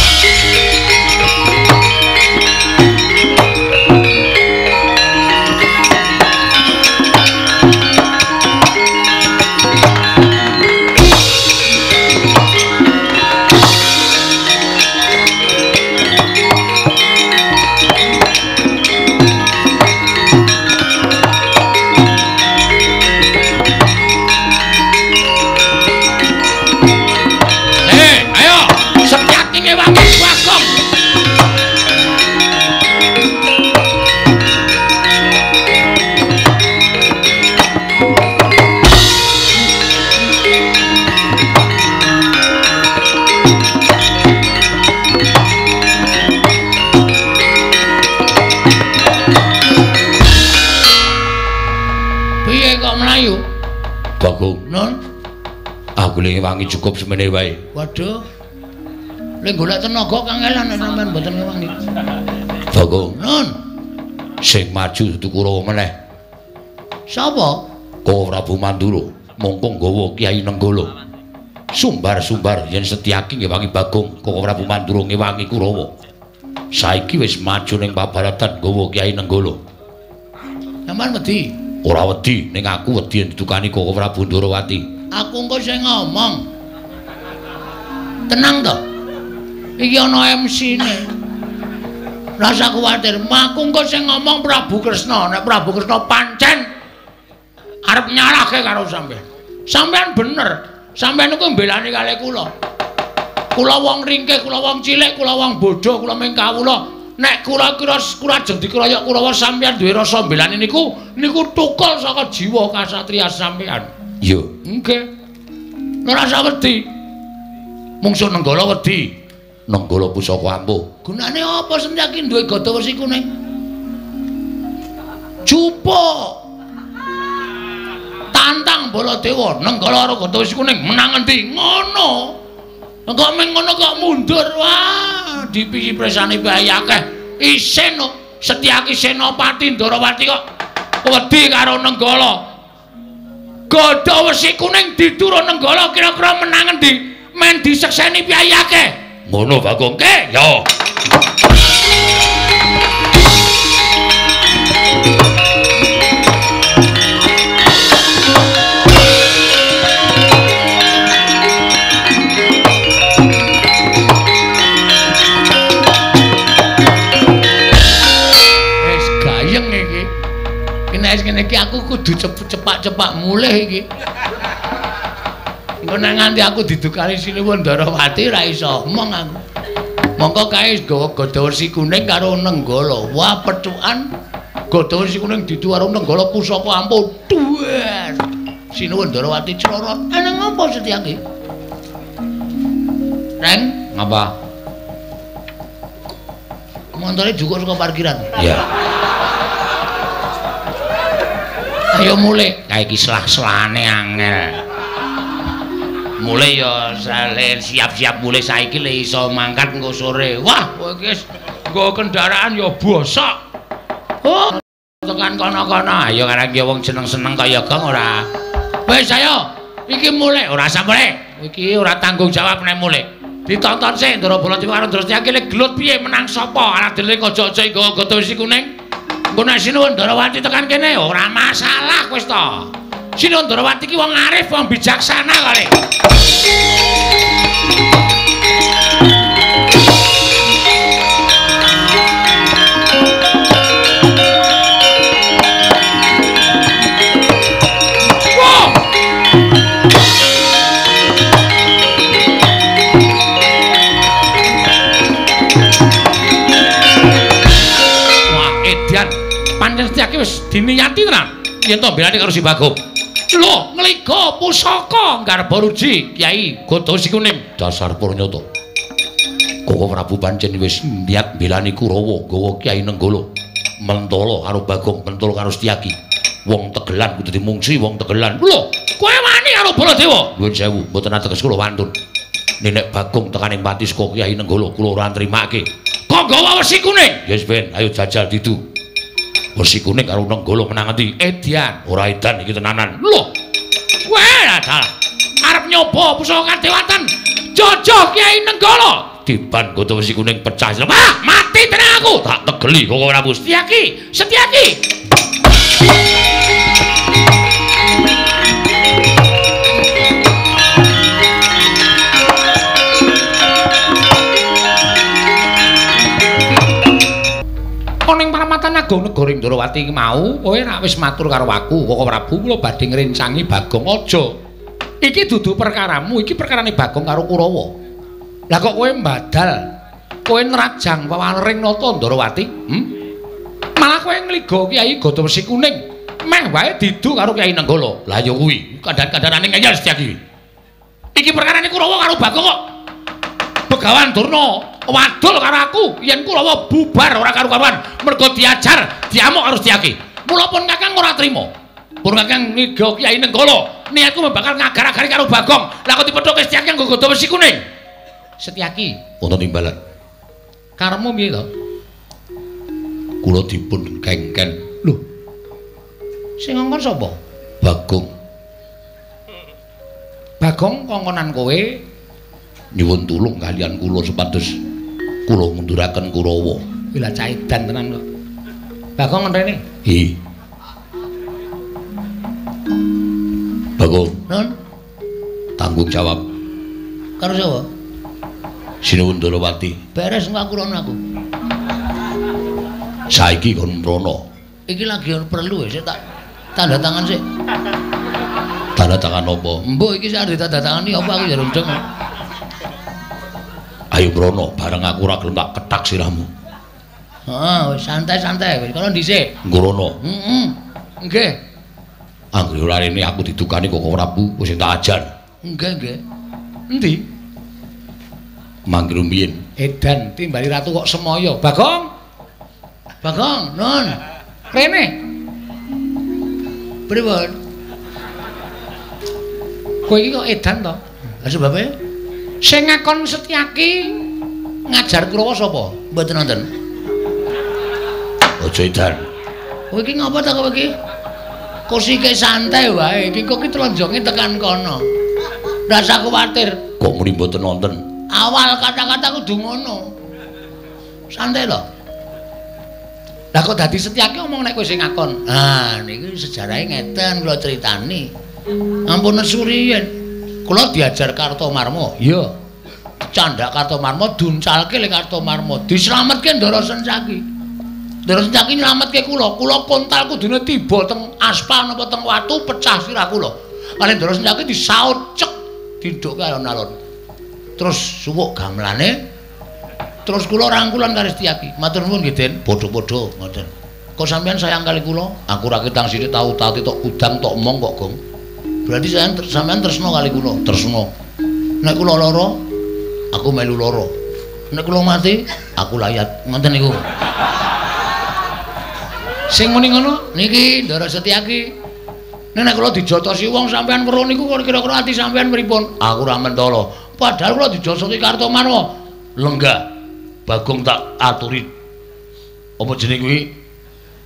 Bagong, non? Aku lagi wangi cukup semene wae. Waduh. Lek golek tenaga kangelan sampean mboten ngewangi. Bagong, non? Sing maju dudu Kurawa meneh. Sapa? Kowe Prabu Mandura, mongkong gawa Kyai Nenggala. Sumbar-sumbar yen Setyaki ngewangi Bagong, Kowe Prabu Mandura ngewangi Kurawa. Saiki wis maju ning pabaratan gawa Kyai Nenggala. Sampeyan wedi? Ora wedi, ning aku wedi yen didukani Kowe Prabu Darawati. Aku engko sing ngomong. Tenang to. Iki ana MC-ne. Ora usah kuwatir, aku engko sing ngomong Prabu Kresna. Nek Prabu Kresna pancen arep nyalahke karo sampean. Sampean bener. Sampean niku mbelani kalih kula. Kula wong ringkih, kula wong cilik, kula wong bodho, kula ming kawula nek kula ajeng dikeroyok Kurawa sampeyan duwe rasa mbelani niku tukul saka jiwa kasatria sampeyan. Iya, nggih. Ora usah wedi. Mungsuh Nenggala wedi. Nenggala pusaka ampuh. Gunane apa Setyaki duwe gada wesi kuning? Jupuk. Tantang Baladewa, Nenggala karo gada wesi kuning menang endi? Ngono. Kok meng ngono kok mundur. Wah, dipisi presane bayi akeh. Isin Setyaki Senopati Ndarawati kok wedi karo Nenggala. Gada wesi kuning diturun Nenggala kira-kira menang endi? Men disekseni piyayi akeh. Ngono Bagong ke? Ya. Ngene iki aku kudu cepak mulih iki. Engko nek nganti aku didukani Sinuwun Ndarawati ra iso omong aku. Mongko kae gawa gada wesi kuning karo Nenggala. Wah, pecukan gada wesi kuning ditu karo Nenggala pusaka ampuh. Duer. Sinuwun Ndarawati clorot. Ana ngopo Setyaki? Reng, ngapa? Montore juga saka parkiran. Iya. Ayo mulai, kayak iki selah-selane angel. Mulai ya siap-siap mulai saiki le iso mangkat engko sore. Wah, kowe iki nggo kendaraan ya bosok. Oh, tekan kono-kono. Ayo karang ki wong seneng-seneng kaya gong ora. Wis ayo, iki mulai, ora usah mulai. Iki ora tanggung jawab nek mulai. Ditonton sik Ndara Baladewa karo Ndara Setyaki le gelut piye menang sapa? Anak dhewe aja-aja nggawa gada wesi kuning. Engko nek Sinuwun Ndarawati tekan kene ora masalah wis to. Sinuwun Ndarawati ki wong arif, wong bijaksana kare. Setyaki wis diniyati tenan yen to belane karo si Bagong. Lho, ngliga pusaka ngarep ruji Kyai gada wesi kuning. Dasar Purnata. Koko Prabu pancen wis niat belani Kurawa gawa Kyai Nenggala. Mentala karo Bagong, mentala karo Setyaki. Wong Tegelan kudu dimungsi wong Tegelan. Lho, kowe wani karo Baladewa? Nuwun sewu, mboten ateges kula wantun. Nek Bagong tekaning pati saka Kyai Nenggala kula ora nrimake. Kok gawa wesi kuning? Yes, Ben, ayo jajal ditu. Wesi kuning karo Nenggala menang endi? Edian, ora edan iki tenanan. Lho. Weh, dadah. Arep nyoba pusaka kadewatan. Jojo Kyai Nenggala. Diban gada wesi kuning pecah. Wah, mati tenan aku. Tak tegeli kok ora Setyaki. Setyaki. Ning Paramatan Agung Negara Ndarawati iki mau kowe nek wis matur karo aku Koko Prabu kula badhe ngrencangi Bagong aja. Iki dudu perkaramu, iki perkarane Bagong karo Kurawa. Lah kok kowe mbadal, kowe nerajang pawareng nata Ndarawati? Malah kowe ngliga Kyai gada wesi kuning. Meh wae didu karo Kyai Nenggala. Lah ya kuwi, kadang-kadangane ngeyel Setyaki. Iki perkarane Kurawa karo Bagong kok. Begawan Durna wadul karo aku yen Kurawa bubar ora karo-karuan mergo diajar diamuk karo Setyaki. Mula pun Kakang ora trima. Pun Kakang ngiga Kyai Nenggala niatku bakal ngagar-agari karo Bagong. Lah kok dipethoke Setyaki nggo gada wesi kuning. Setyaki wonten timbalan. Karemu piye to? Kula dipun kengken. Lho. Sing ngongkon sapa? Bagong. Bagong kongkonan kowe nyuwun tulung kalian kula supados kula munduraken Kurawa. Wila caidan tenan kok. Bagong ngenteni. Hi. Bagong. Nun. Tanggung jawab. Karo sapa? Sinuwun Ndarawati. Beres engko aku. Saiki kon mrono. Iki lagi perlu sik tak tanda tangan sik. Tanda tangan apa? Mbok iki sak tanda tangani apa aku ya rendeng. Ayo Brono, bareng aku ora gelem tak ketak sirahmu. Heeh, wis santai-santai wis kono dhisik. Nggono. Heeh. Nggih. Anggere ora rene aku didukani Koko Prabu wis tak ajar. Nggih. Endi? Mangkir mbiyen. Edan timbali ratu kok semoyo. Bagong. Bagong, Nun. Rene. Pripun? Kowe iki kok edan to? Lah sebabe sing ngakon Setyaki ngajar Kurawa sapa? Mboten wonten. Aja edan. Kowe iki ngapa ta kowe iki? Kusike santai wae. Iki kok ki tlonjonge tekan kono. Ndak usah kuwatir. Kok muni mboten wonten? Awal kata-kata kudu ngono. Santai lho. Lah kok dadi Setyaki omong nek kowe sing ngakon. Ah, niki sejarahe ngeten kula critani. Ampun suriyen. Kula diajar Kartomarma. Iya. Candhak Kartomarma duncalke le Kartomarma. Dislametke Ndara Setyaki. Ndara Setyaki nyelametke kula. Kula kontal kudune tiba teng aspal napa teng watu pecah sirah kula. Kali Ndara Setyaki disaut cek didhukke alon-alon. Terus suwuk gamelane. Terus kula rangkulan karo Setyaki. Matur nuwun nggih, Den. Padha-padha ngoten. Kok sampean sayang kali kula? Aku ra ketang sithik tau tati tok kudang tok omong kok, Gong. Berarti sampean tresno kali kula, tresno. Nek kula lara, aku melu lara. Nek kula mati, aku layat. Ngoten niku. Sing muni ngono niki Ndara Setyaki. Nek kula dijotosi wong sampean weruh niku kira-kira ati sampean pripun? Aku ra mentala. Padahal kula dijotosi Kartomarma. Lenggah. Bagong tak aturi apa jeneng kuwi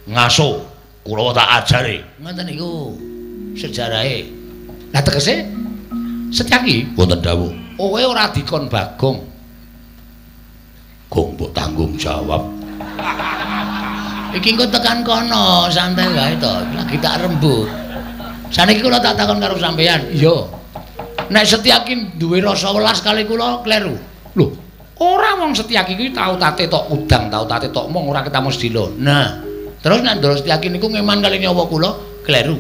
ngaso Kurawa tak ajari. Ngoten niku sejarahe. Lah tegese Setyaki Wonten dawuh. kowe ora dikon Bagong. Gong mbok tanggung jawab. Iki engko tekan kono, santai wae to. Lagi tak rembug. Saniki kula tak takon karo sampean. Iya. Nek Setyaki duwe rasa welas kali kula kleru. Lho, ora wong Setyaki kuwi tau tate tok udang, tau tate tok mong ora ketemu sedilo. Nah, terus nek Ndara Setyaki niku ngeman kali nyawa kula kleru.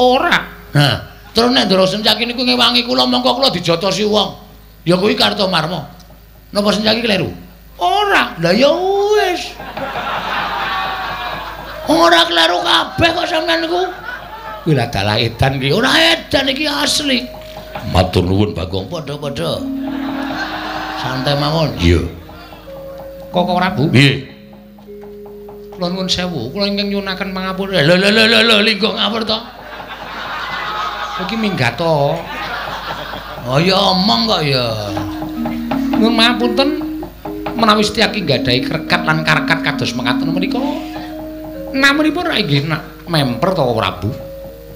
Ora. Nah, terus nek Ndara Setyaki niku ngewangi kula mongko kula dijotosi wong. Ya kuwi Kartomarma. Napa Setyaki kleru? Ora. Lah ya wis. Ora kleru kabeh kok sampean niku. Kuwi lah dalah edan iki. Ora edan iki asli. Matur nuwun Bagong. Padha-padha. Santai mawon. Iya. Koko Prabu. Nggih. Kula nuwun sewu, kula ingkang nyuwunaken pangapura. Lho, linggo ngapur to. Iki minggat to. Oh ya omong kok ya. Nuwun pangapunten menawi Setyaki nggadahi krekat lan karkat kados mekaten menika. Namunipun ra inggih memper to Prabu.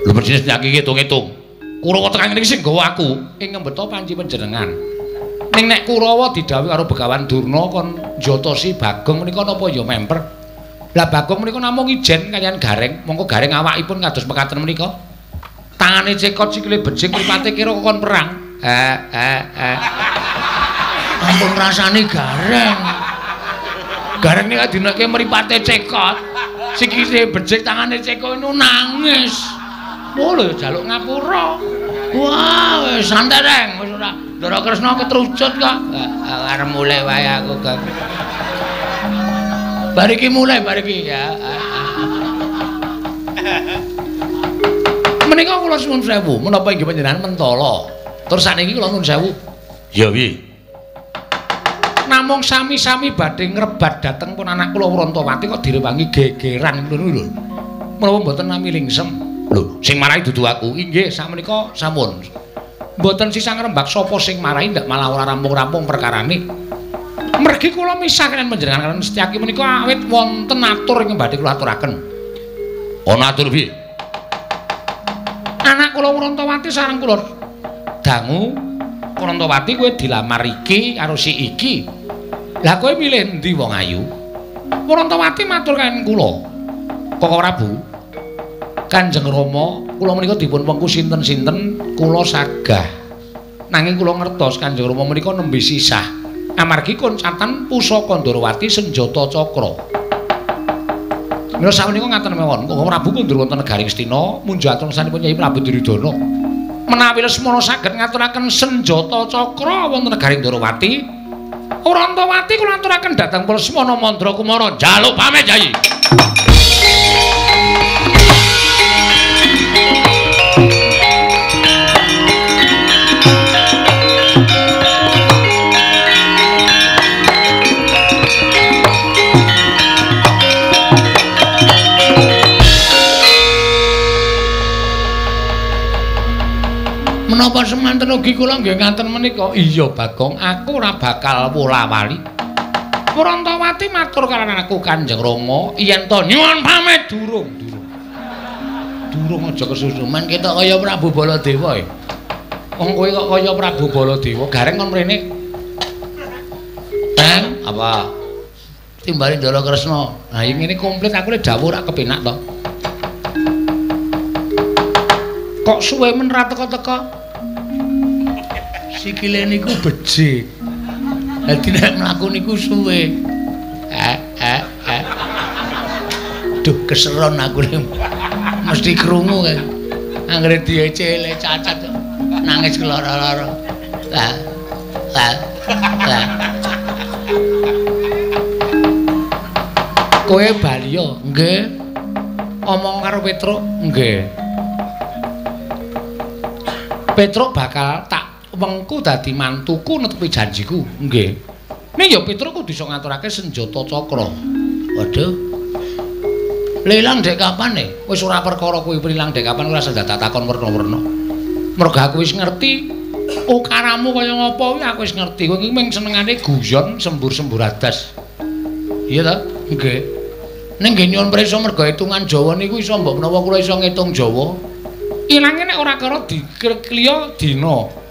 Lho mesti Setyaki ngitung-ngitung. Kurawa tekan niki sing nggawa aku ing ngembeta panci panjenengan. Ning nek Kurawa didhawuhi karo Begawan Durna kon njotosi Bagong menika napa ya memper. Lah Bagong menika namung ijen kaliyan Gareng, mongko Gareng awakipun kados mekaten menika. Tangane cekot sikile bejing mripate kira kon perang. Ampun rasane Gareng. Gareng nek dineke mripate cekot, sikile bejing tangane cekot itu nangis. Oh lho jaluk ngapura. Wah, wis santai reng, wis ora Ndara Kresna ketrucut kok. Arep mulai wae aku, Kang. Bar iki mulai ya. Menika kula suwun sewu, menapa inggih panjenengan mentala. Terus sakniki kula nuwun sewu. Ya piye? Namung sami-sami badhe ngrebat dhateng pun anak kula Wrantawati kok direwangi gegeran ngono lho. Menapa mboten nami lingsem? Lho, sing marahi dudu aku. Inggih, sakmenika sampun. Mboten sisa ngrembak sapa sing marahi ndak malah ora rampung-rampung perkarane. Mergi kula misah kalian panjenengan kalian Setyaki menika awit wonten atur ing badhe kula aturaken. Ana atur piye? Anak kula Wrantawati sareng kula dangu Wrantawati kowe dilamar iki karo si iki. Lah kowe milih endi wong ayu? Wrantawati matur kalian kula. Koko Prabu. Kanjeng Rama, kula menika dipun wengku sinten-sinten kula sagah. Nanging kula ngertos Kanjeng Rama menika nembe sisah. Amargi koncatan pusaka Ndarawati senjata cakra. Mila samenika ngaten mawon, Koko Prabu kundur wonten negaring Astina, munjuk atur sanipun Nyai Prabu Duryudana. Menawi Lesmana saged ngaturaken senjata cakra wonten negaring Ndarawati, Urantawati kula aturaken dhateng Lesmana Mandra Kumara njaluk pamit Yayi. Menapa semanten ugi kula nggih ngaten menika? Iya Bagong, aku ora bakal wola-wali. Urantawati matur kaliyan aku Kanjeng Rama, yen to nyuwun pamit durung. Durung aja kesusu, men ketok kaya Prabu Baladewa. Wong kowe kok kaya Prabu Baladewa, gareng kon mrene. Apa? Timbali Ndara Kresna. Nah, iki ngene komplit aku le dawuh ora kepenak to. Kok suwe men ra teka-teka? Sikile niku becik. Dadi nek mlaku niku suwe. Duh keseron aku mesti krungu kae. Anggere diecele cacat nangis keloro-loro. Lah. Kowe bali yo? Nggih. Omong karo Petruk? Nggih. Petruk bakal tak wengku dadi mantuku netepi janjiku. Nggih. Ning ya Petruk kudu iso ngaturake senjata cakra. Waduh. Lelang dek kapan wis ora perkara kuwi prilang dek kapan ora usah takon werna-werna. Mergo aku wis ngerti ukaramu kaya ngapa kuwi aku wis ngerti. Kowe iki mung senengane guyon sembur-sembur adas. Iya ta? Nggih. Ning nggih nyuwun prisa mergo hitungan Jawa niku iso mbok menawa kula iso ngitung Jawa. Ilange nek ora karo dikliya dina.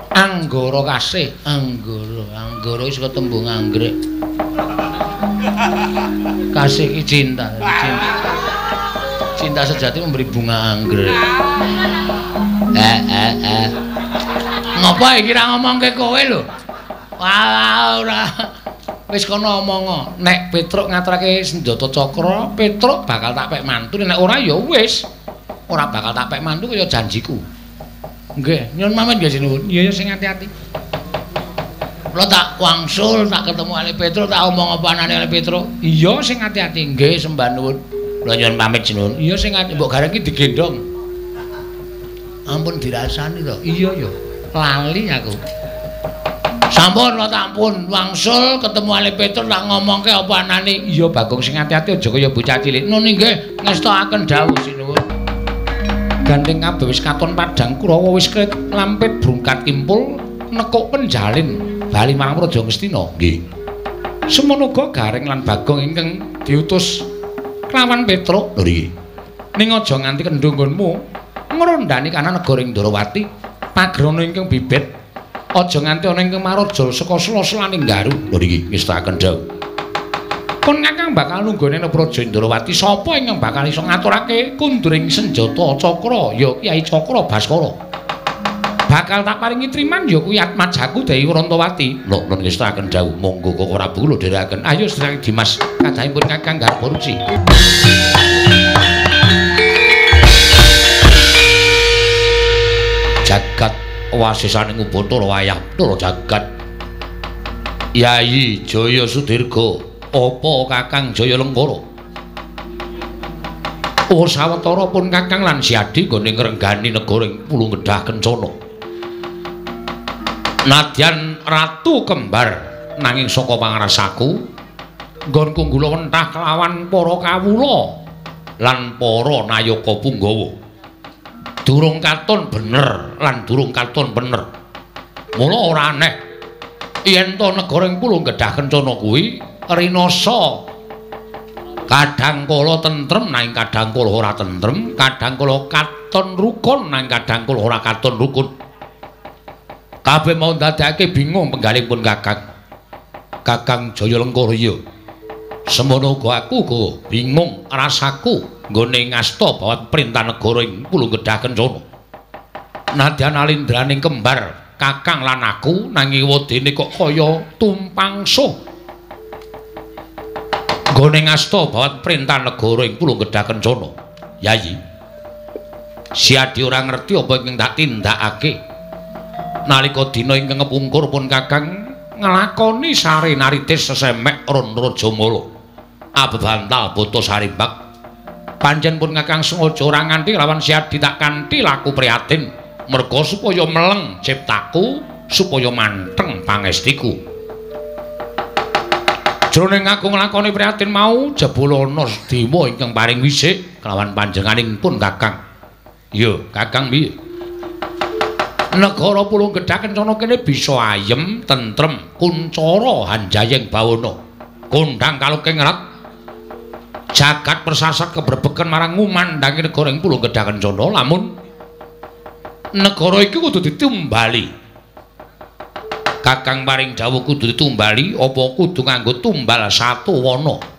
Anggara kasih, anggara wis ketembung anggrek. Kasih iki cinta. Cinta sejati memberi bunga anggrek. Ngopo iki ra ngomongke kowe lho? Wah, ora. Wis kono omong. Nek Petruk ngaturake senjata cakra, Petruk bakal tak pek mantu. Nek ora ya wis. Ora bakal tak pek mantu kaya janjiku. Nggih, nyuwun pamit nggih sinuwun. Iya sing ati-ati. Kula tak wangsul, tak ketemu Ali Petruk, tak omong apa anane Ali Petruk. Iya sing ati-ati. Nggih, sembah nuwun. Kula nyuwun pamit sinuwun. Iya sing ati, mbok gareng iki digendong. Ampun dirasani to. Iya ya. Lali aku. Sampun kula tak ampun wangsul ketemu Ali Petruk tak ngomongke apa anane. Iya Bagong sing ati-ati aja kaya bocah cilik. Nuni nggih, ngestakaken dawuh sinuwun. Gandeng kabeh wis katon padhang Kurawa wis kret lampit brungkat kimpul nekuk penjalin bali marang Praja Ngastina. Nggih. Semono uga Gareng lan Bagong ingkang diutus kelawan Petruk. Lho nggih. Ning aja nganti kendho nggonmu ngrondani kana negara Indrawati pagrana ingkang bibet. Aja nganti ana ingkang marajal saka sela-selaning Garu. Lho nggih, ngestakaken dawuh. Kon Kakang bakal nunggone nang Praja Indrawati sapa ingkang bakal iso ngaturake kunduring senjata cakra ya Kyai Cakra Baskara. Bakal tak paringi triman ya kuwi Atmajaku Dewi Urantawati. Lho nun ngestakaken dawuh monggo kok ora kula dherekaken. Ayo sedherek Dimas kadhahipun Kakang Garbaruci. Jagat wasisaning Ubatara wayah Ndara jagat. Yayi Jaya Sudirga apa Kakang Jaya Lengkara? Sawetara pun Kakang lan Siadi nggone ngrenggani negara ing Pulung Kedah Kencana. Nadyan ratu kembar nanging saka pangrasaku nggonku nggula wentah kelawan para kawula lan para nayaka Punggawa. Durung katon bener lan durung katon bener. Mula ora aneh yen to negara ing Pulung Kedah Kencana kuwi rinasa kadhangkala tentrem nanging kadhangkala ora tentrem, kadhangkala katon rukun nanging kadhangkala ora katon rukun. Kabeh mau ndadekake bingung penggalipun Kakang Jaya Lengkara iya. Semono uga aku go bingung rasaku nggone ngasta bawat perintah negara ing Pulung Kedah Kencana. Nadyan alindraning kembar Kakang lan aku nanging wedine kok kaya tumpang suh. Nggone ngasta bawat perintah negara ing Pulung Kedah Kencana. Yayi. Siadi ora ngerti apa ingkang tak tindakake. Nalika dina ingkang ngepungkur pun Kakang nglakoni sare naritis sesemek ron Rajamala abebantal boto sarimbak pancen pun Kakang sengaja ora nganti lawan Siadi tak kanthi laku prihatin merga supaya meleng ciptaku supaya manteng pangestiku jroning aku nglakoni prihatin mau jebul ana dewa ingkang paring wisik kelawan panjenenganing pun Kakang yo Kakang piye negara Pulau Gedhah Kencana kene bisa ayem tentrem kuncara hanjayeng bawana kondhang kaluking rat jagat persasat keberbeken marang ngumandangi negara ing Pulau Gedhah Kencana lamun negara iki kudu ditumbali Kakang paring dawuh kudu ditumbali apa kudu nganggo tumbal satu wana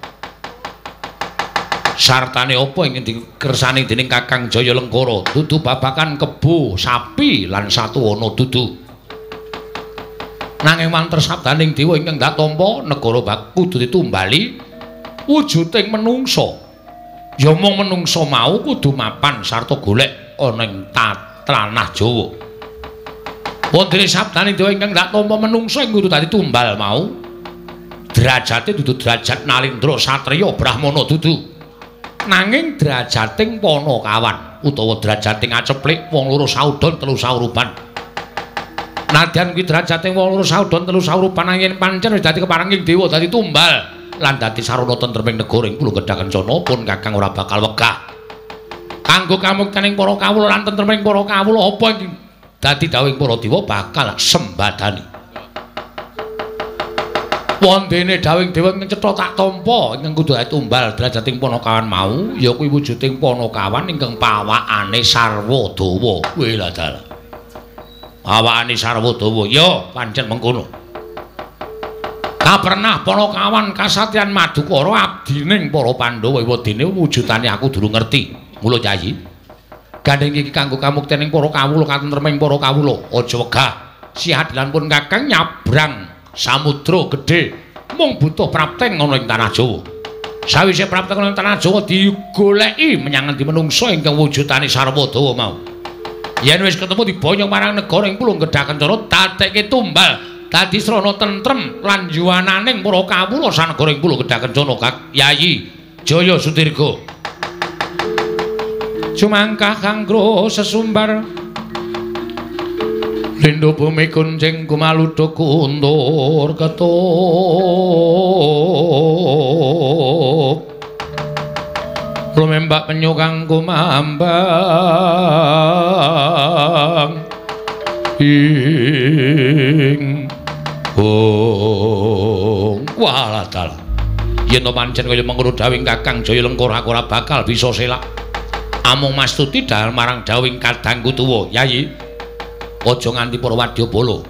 sartane apa ingkang dikersani dening Kakang Jaya Lengkara dudu babakan kebo sapi lan satu wana dudu nanging manter sabdaning dewa ingkang dak tampa negara kudu ditumbali wujuding menungsa ya mung menungsa mau kudu mapan sarta golek ana ing tanah Jawa wonten sabdaning dewa ingkang dak tampa menungsa ing kudu dadi tumbal mau derajate dudu derajat Nalindra satriya Brahmana dudu nanging derajating Panakawan utawa derajating aceplik wong loro saudon telu saurupan nadyan kuwi derajating wong loro saudon telu saurupan nanging pancen wis dadi keparenging dewa dadi tumbal lan dadi sarana tentreming negara ing Pulau Gedhah Kencana pun Kakang ora bakal wegah kanggo kamuktening para kawula lan tentreming para kawula apa iki dadi dawuhing para dewa bakal sembadani wondene dawing dewa ing cetha tak tampa ingkang kudu tumbal derajating Panakawan mau ya kuwi wujuding Panakawan ingkang pawakane sarwa dawa kuwi lha dalah pawakane sarwa dawa ya pancen mengkono kapernah Panakawan kasatyan Madukara abdining para Pandhawa wedine wujudane aku durung ngerti mula Yayi gandeng iki kanggo kamuktening para kawula katentreming para kawula aja wegah siadilan pun Kakang nyabrang samudra gedhe mung butuh prapteng ana ing tanah Jawa sawise prapteng ana ing tanah Jawa digoleki menyang endi menungsa ingkang wujudane sarwa dawa mau yen wis ketemu dibonyong marang negara ing Pulau Gedhah Kencana dadekke tumbal dadi srana tentrem lan yuwananing para kawula sanegara ing Pulau Gedhah Kencana Yayi Jaya Sudirga cumangkah kanggo sesumbar Lindhu bumi kuncing kumaludha kundur ketup lumembak penyu kang kumambang ing walah dalah yen to pancen kaya mengkono dawing Kakang Jaya Lengkara aku ora bakal bisa selak amung mastuti dal marang dawing kadangku tuwa Yayi aja nganti para wadyabala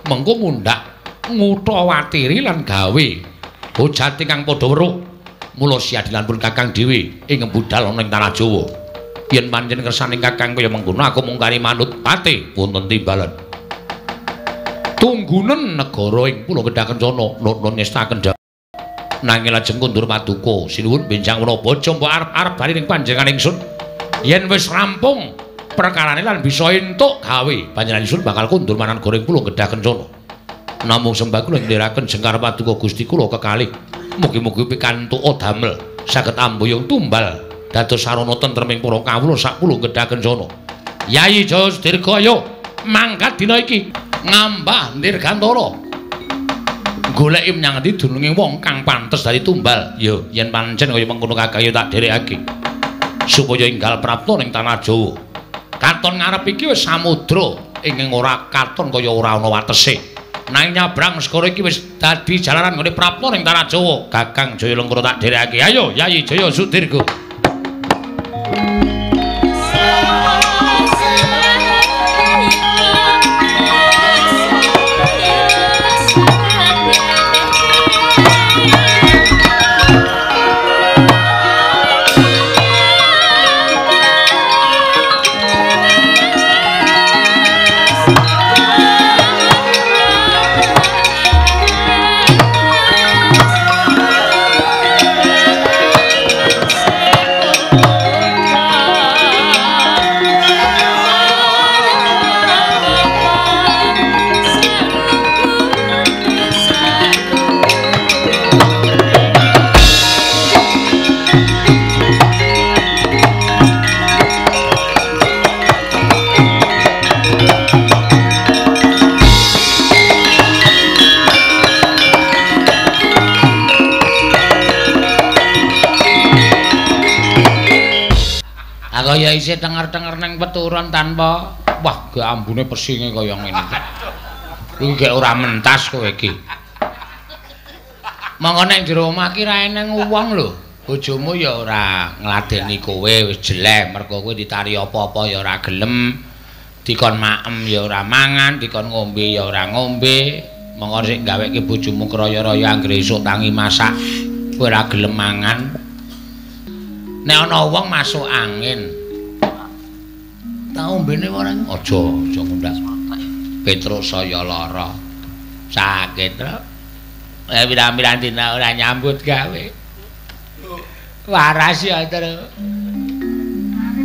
mengko mundhak ngutawatiri lan gawe hojati kang padha weruh mula siadilan pun Kakang dhewe ing budal ana ing tanah Jawa yen pancen kersaning Kakang kaya mengkono aku mung kari manut pate wonten timbalan tunggunen negara ing Pulau Gedhah Kencana nuwun ngestaken nanging lajeng kundur paduka sinuwun benjang menapa coba arep-arep bali ning panjenengan ingsun yen wis rampung perkarane lan bisa entuk gawe panjenengan ingsun bakal kundur marang goreng Pulau Gedhah Kencana namung sembah kula ndherekaken jengkar paduka Gusti kula kekalih mugi-mugi pikantuk damel saged ambuyung tumbal dados sarana tentreming para kawula sak Pulau Gedhah Kencana Yayi Jaya Sudirga ayo mangkat dina iki ngambah Dirgantara goleki menyang endi dununging wong kang pantes dadi tumbal ya yen pancen kaya mengkono kagayo tak dherekake supaya enggal prapta ning tanah Jawa katon ngarep iki wis samudra ingkang ora katon kaya ora ana watese nanging nyabrang segara iki wis dadi jalaran nggone prapta ning tanah Jawa Kakang Jaya Lengkara tak dherekake ayo Yayi Jaya Sudirga kaya isih tenger-tenger ning peturon tanpa wah ge ambune pesinge kaya ngene iki. Iki gek ora mentas kowe iki. Monggo ning jero omah ki ra eneng wong lho. Bojomu ya ora ngladeni kowe wis jelek mergo kowe ditari apa-apa ya ora gelem. Dikon maem ya ora mangan, dikon ngombe ya ora ngombe. Monggo sik gaweke bojomu kraya-raya anggere esuk tangi masak kowe ora gelem mangan. Nek ana wong masuk angin. Ta ombene ora aja ngundang. Petruk saya lara. Sakit, Tru. Pirang-pirang dina ora nyambut gawe. Waras ya, Tru.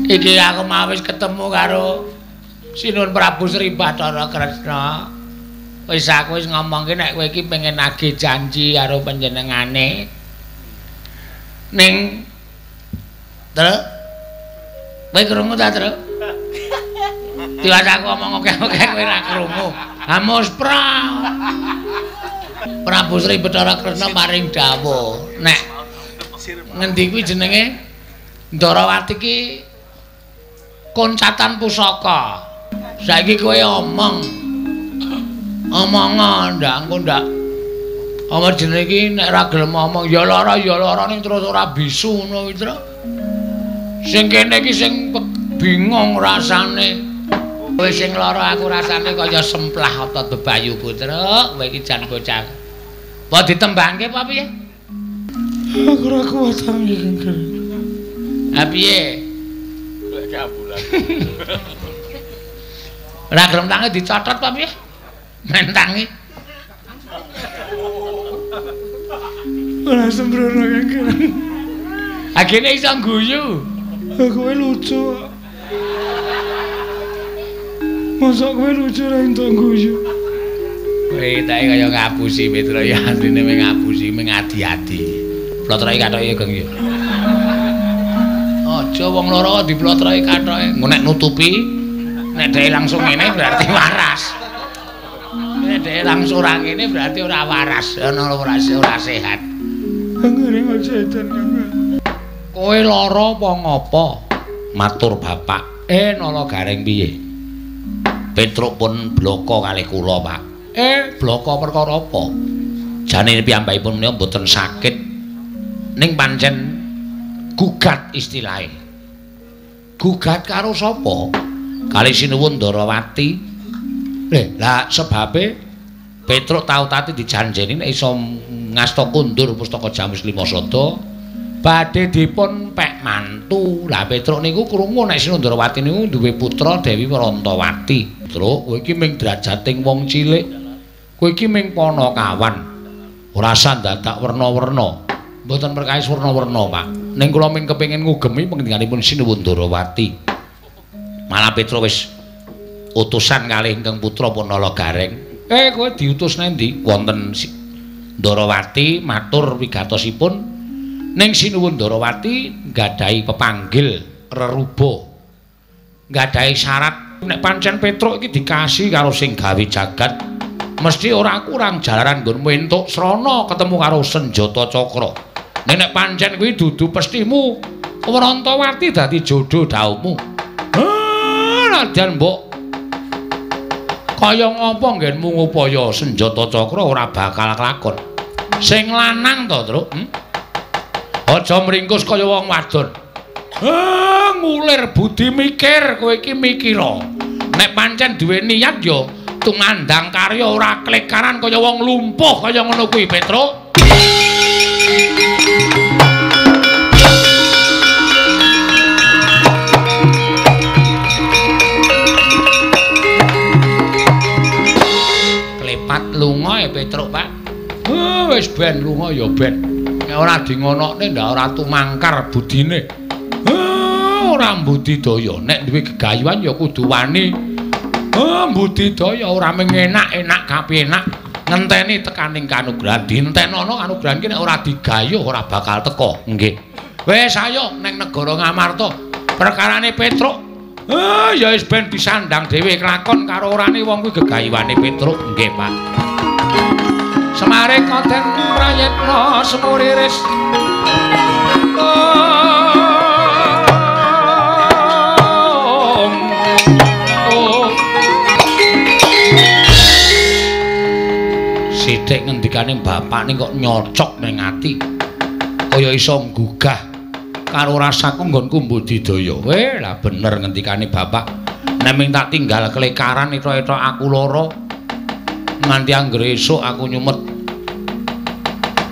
Iki aku mau wis ketemu karo Sinuwun Prabu Sri Bathara Kresna. Wis aku wis ngomongke nek kowe iki pengen nagih janji karo panjenengane. Ning Tru. Kowe krungu ta, Tru? Diwas aku ngomong oke-oke kowe ora krungu. Hamus Prabu Sri Bathara Kresna maring dawuh nek ngendi kuwi jenenge Ndarawati ki koncatan pusaka. Saiki kowe omongan ndak engko ndak apa jenenge iki nek ora gelem ngomong ya lara ning terus ora bisu ngono kuwi, Tru. Sing kene iki sing bingung rasane. Kowe sing lara aku rasane kaya semplah apa bebayuku, Tru. Kowe iki jan bocah. Apa ditembangke apa piye? Aku ora kuat tangi kengker. Ha piye? Lek kabulan. Ora gelem tangi dicotot apa piye? Men tangi. Ora sembrono kengker. Agene iso guyu. Kowe lucu. Masa kowe lucu ra entuk guyu. Kowe tak kaya ngapusi Mitra ya asline mung ngapusi mung adi-adi. Plotroke kathoke Geng ya. Aja wong loro diplotroke kathoke. Engko nek nutupi nek dhek langsung ngene berarti waras. Nek dhek langsung ora ngene berarti ora waras, ana ora sehat. Anggere ngajaten kowe lara apa ngopo? Matur Bapak. Nala Gareng piye? Petruk pun bloko kalih kula, Pak. Bloko perkara apa? Jane piyambakipun menika mboten sakit. Ning pancen gugat istilahe. Gugat karo sapa? Kalih Sinuwun Ndarawati. Lah sebabe Petruk tau tati dijanjeni nek iso ngasta kundur pustaka Jamus Lima Sada badhe dipun pek mantu. Lah Petruk niku krungu nek Sinuwun Ndarawati niku duwe putra Dewi Warantawati. Truk kowe iki ming drajating wong cilik. Kowe iki ming Panakawan. Ora usah dadak werna-werna. Mboten perkawis werna-werna, Pak. Ning kula ming kepengin ngugemi pangendikaning Sinuwun Ndarawati. Malah Petruk wis utusan kalih ingkang putra Punala Gareng. Kowe diutus nendi? Wonten Ndarawati matur wigatosipun ning Sinuwun Ndarawati nggadahi pepanggil reruba. Nggadahi syarat nek pancen Petruk iki dikasih karo sing gawe jagat, mesti ora kurang jalaran nggonmu entuk srana ketemu karo senjata cakra. Nek pancen kuwi dudu pestimu, Warantawati dadi jodoh daumu. Nadyan mbok kaya ngapa nggenmu ngupaya senjata cakra ora bakal kelakon. Sing lanang to, Truk. Aja mringkus kaya wong wadon. Ngulir budi mikir, kowe iki mikira. Nek pancen duwe niat ya tumandang karya ora klekaran kaya wong lumpuh kaya ngono kuwi, Petruk. Klepat lunga ya Petruk, Pak. Wis ben lunga ya ben. Nek ora dingonokne ndak ora tumangkar budine. Ora mbudidaya nek duwe gegayuhan ya kudu wani. Mbudidaya ora mung enak-enak kapenak ngenteni tekaning kanugrahan. Dintenana kanugrahan ki nek ora digayuh ora bakal teka. Nggih. Wis ayo ning negara Ngamarta. Perkarane Petruk. Ya wis ben disandang dhewe kelakon karo orane wong kuwi gegayuhane Petruk. Nggih, Pak. Semare konten prayitna semuriris. Dek ngendikane bapakne kok nyocok ning ati. Kaya iso nggugah karo rasaku nggonku mbudidaya. Lah bener ngendikane bapak. Nek ming tak tinggal kelekaran ira-ira aku lara. Nganti anggere esuk aku nyumet.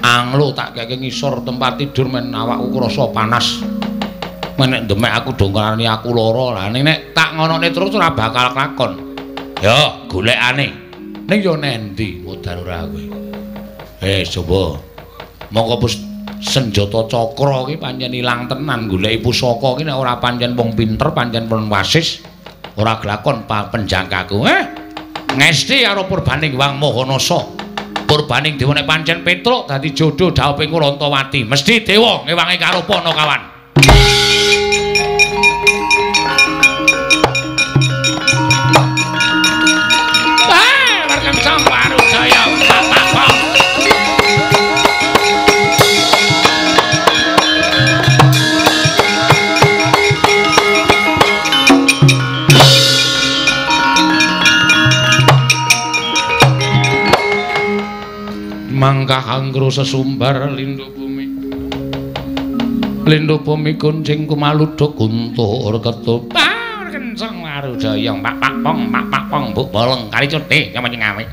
Anglo tak keke ngisor tempat tidur men awakku krasa panas. Menek demek aku dongkarani aku lara. Lah nek tak ngonone terus ora bakal lakon. Yo, golekane. Ning yo nendi modal ora kowe. Coba. Monggo senjata cakra iki pancen ilang tenan goleki pusaka iki nek ora pancen wong pinter, pancen wong wasis, ora glakon penjangkaku. Ngesti karo Purbaning Wang Mahanasa. Purbaning dewa nek pancen Petruk dadi jodoh dhawuhing Kurantawati, mesti dewa ngewangi karo Panakawan. Mangkah anggro sesumbar lindhu bumi kuncing kumaluduk guntur ketup kencang marudayang pak pong buk bolong kali cuti nyamanya ngawe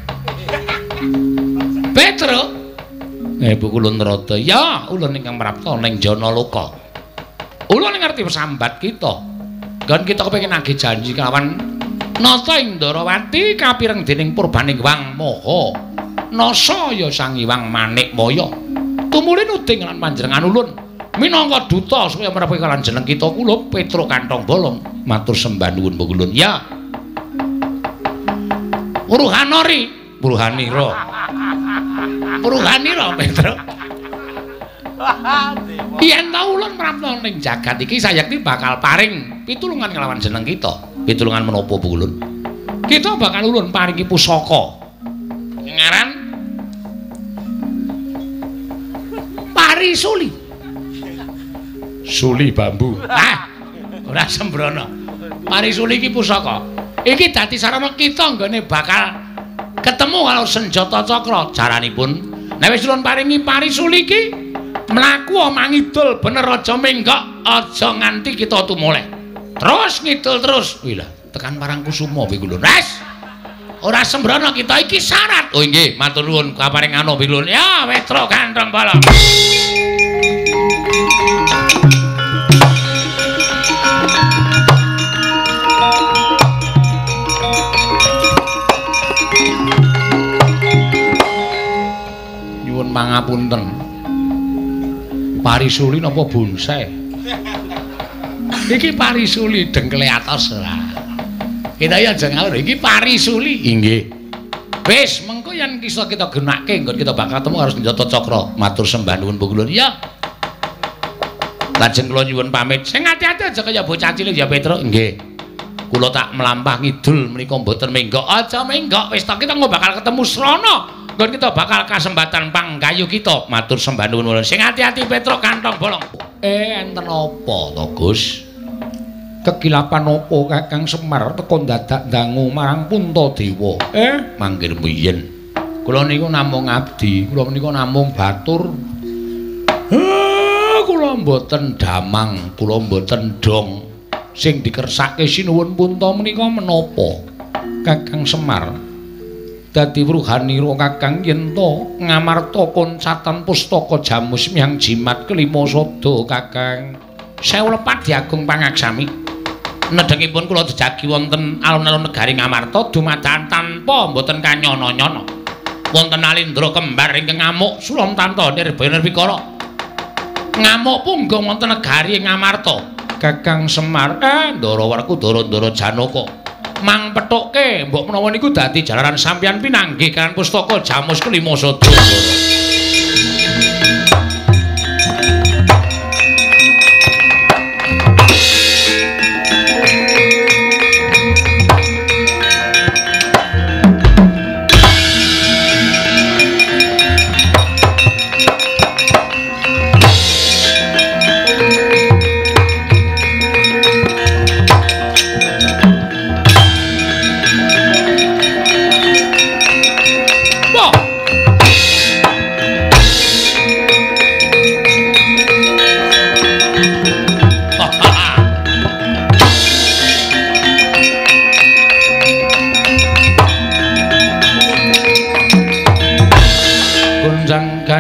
Petruk Bu Kulun Rada ya ulun ingkang prapta ning jana loka ulun ngerti pesambat kita kan kita kepengin nagih janji kelawan nata ing Ndarawati kapireng dening Purbaning Wang Maha Nasa ya Sang Hyang Manikmaya tumulin uding lan panjenengan ulun minangka duta supaya merepi kalan jeneng kita kula Petruk Kantong Bolong matur sembah nuwun Bu Kulun ya Puruhanira Petruk yen ta ulun prapta ning jagat iki sayekti bakal paring pitulungan kelawan jeneng kita pitulungan menapa Bu Kulun kita bakal ulun paringi pusaka ngaran Parisuli Suli bambu ora sembrono Parisuli iki pusaka iki dadi sarana kita nggone bakal ketemu karo senjata cakra jaranipun nek wis ulun paringi Parisuli iki mlaku mangidul bener aja menggok aja nganti kita tumoleh terus ngidul terus wih lah tekan Parangkusuma kuwi lho wis ora sembrono kita iki syarat. Oh nggih, matur nuwun kaparing ana pilun. Ya, Petruk Kantong Bolong. Nyuwun pangapunten. Parisuli napa bonsai? Iki Parisuli dengkele atos ora. Kita ya aja ngawur iki Parisuli. Inggih. Wis mengko yen bisa kita gunake nggon kita bakal ketemu harus senjata cakra. Matur sembah nuwun Bu Kulun. Ya. Lajeng kula nyuwun pamit. Sing ati-ati aja kaya bocah cilik ya Petruk. Nggih. Kula tak melampah ngidul menika mboten menggok. Aja menggok. Wis ta kita bakal ketemu srana. Nggon kita bakal kasembatan panggayu kita. Matur sembah nuwun. Sing ati-ati Petruk Kantong Bolong. Enten apa to, Gus? Kekilapan apa Kakang Semar teka dadak dangu marang Puntadewa? Mangkir mbiyen. Kula niku namung abdi, kula menika namung batur. Kula mboten damang, kula mboten dong. Sing dikersake sinuwun Punta menika menapa? Kakang Semar dadi Wruhanira Kakang yen to ngamarta koncatan pustaka Jamus Miang Jimat kelima sada Kakang. Sewu lepat diagung pangaksami. Nedhengipun kula dijagi wonten alun-alun negari Ngamarta dumadakan tanpa mboten kanyana-nyana. Wonten Alindra kembar ingkang ngamuk sulom tanto nirbaya nirwikara. Ngamuk punggung wonten negari Ngamarta. Kakang Semar Ndara Werkudara Janaka. Mang pethuke mbok menawa niku dadi jalaran sampeyan pinanggih kan pustaka Jamus kelima sada.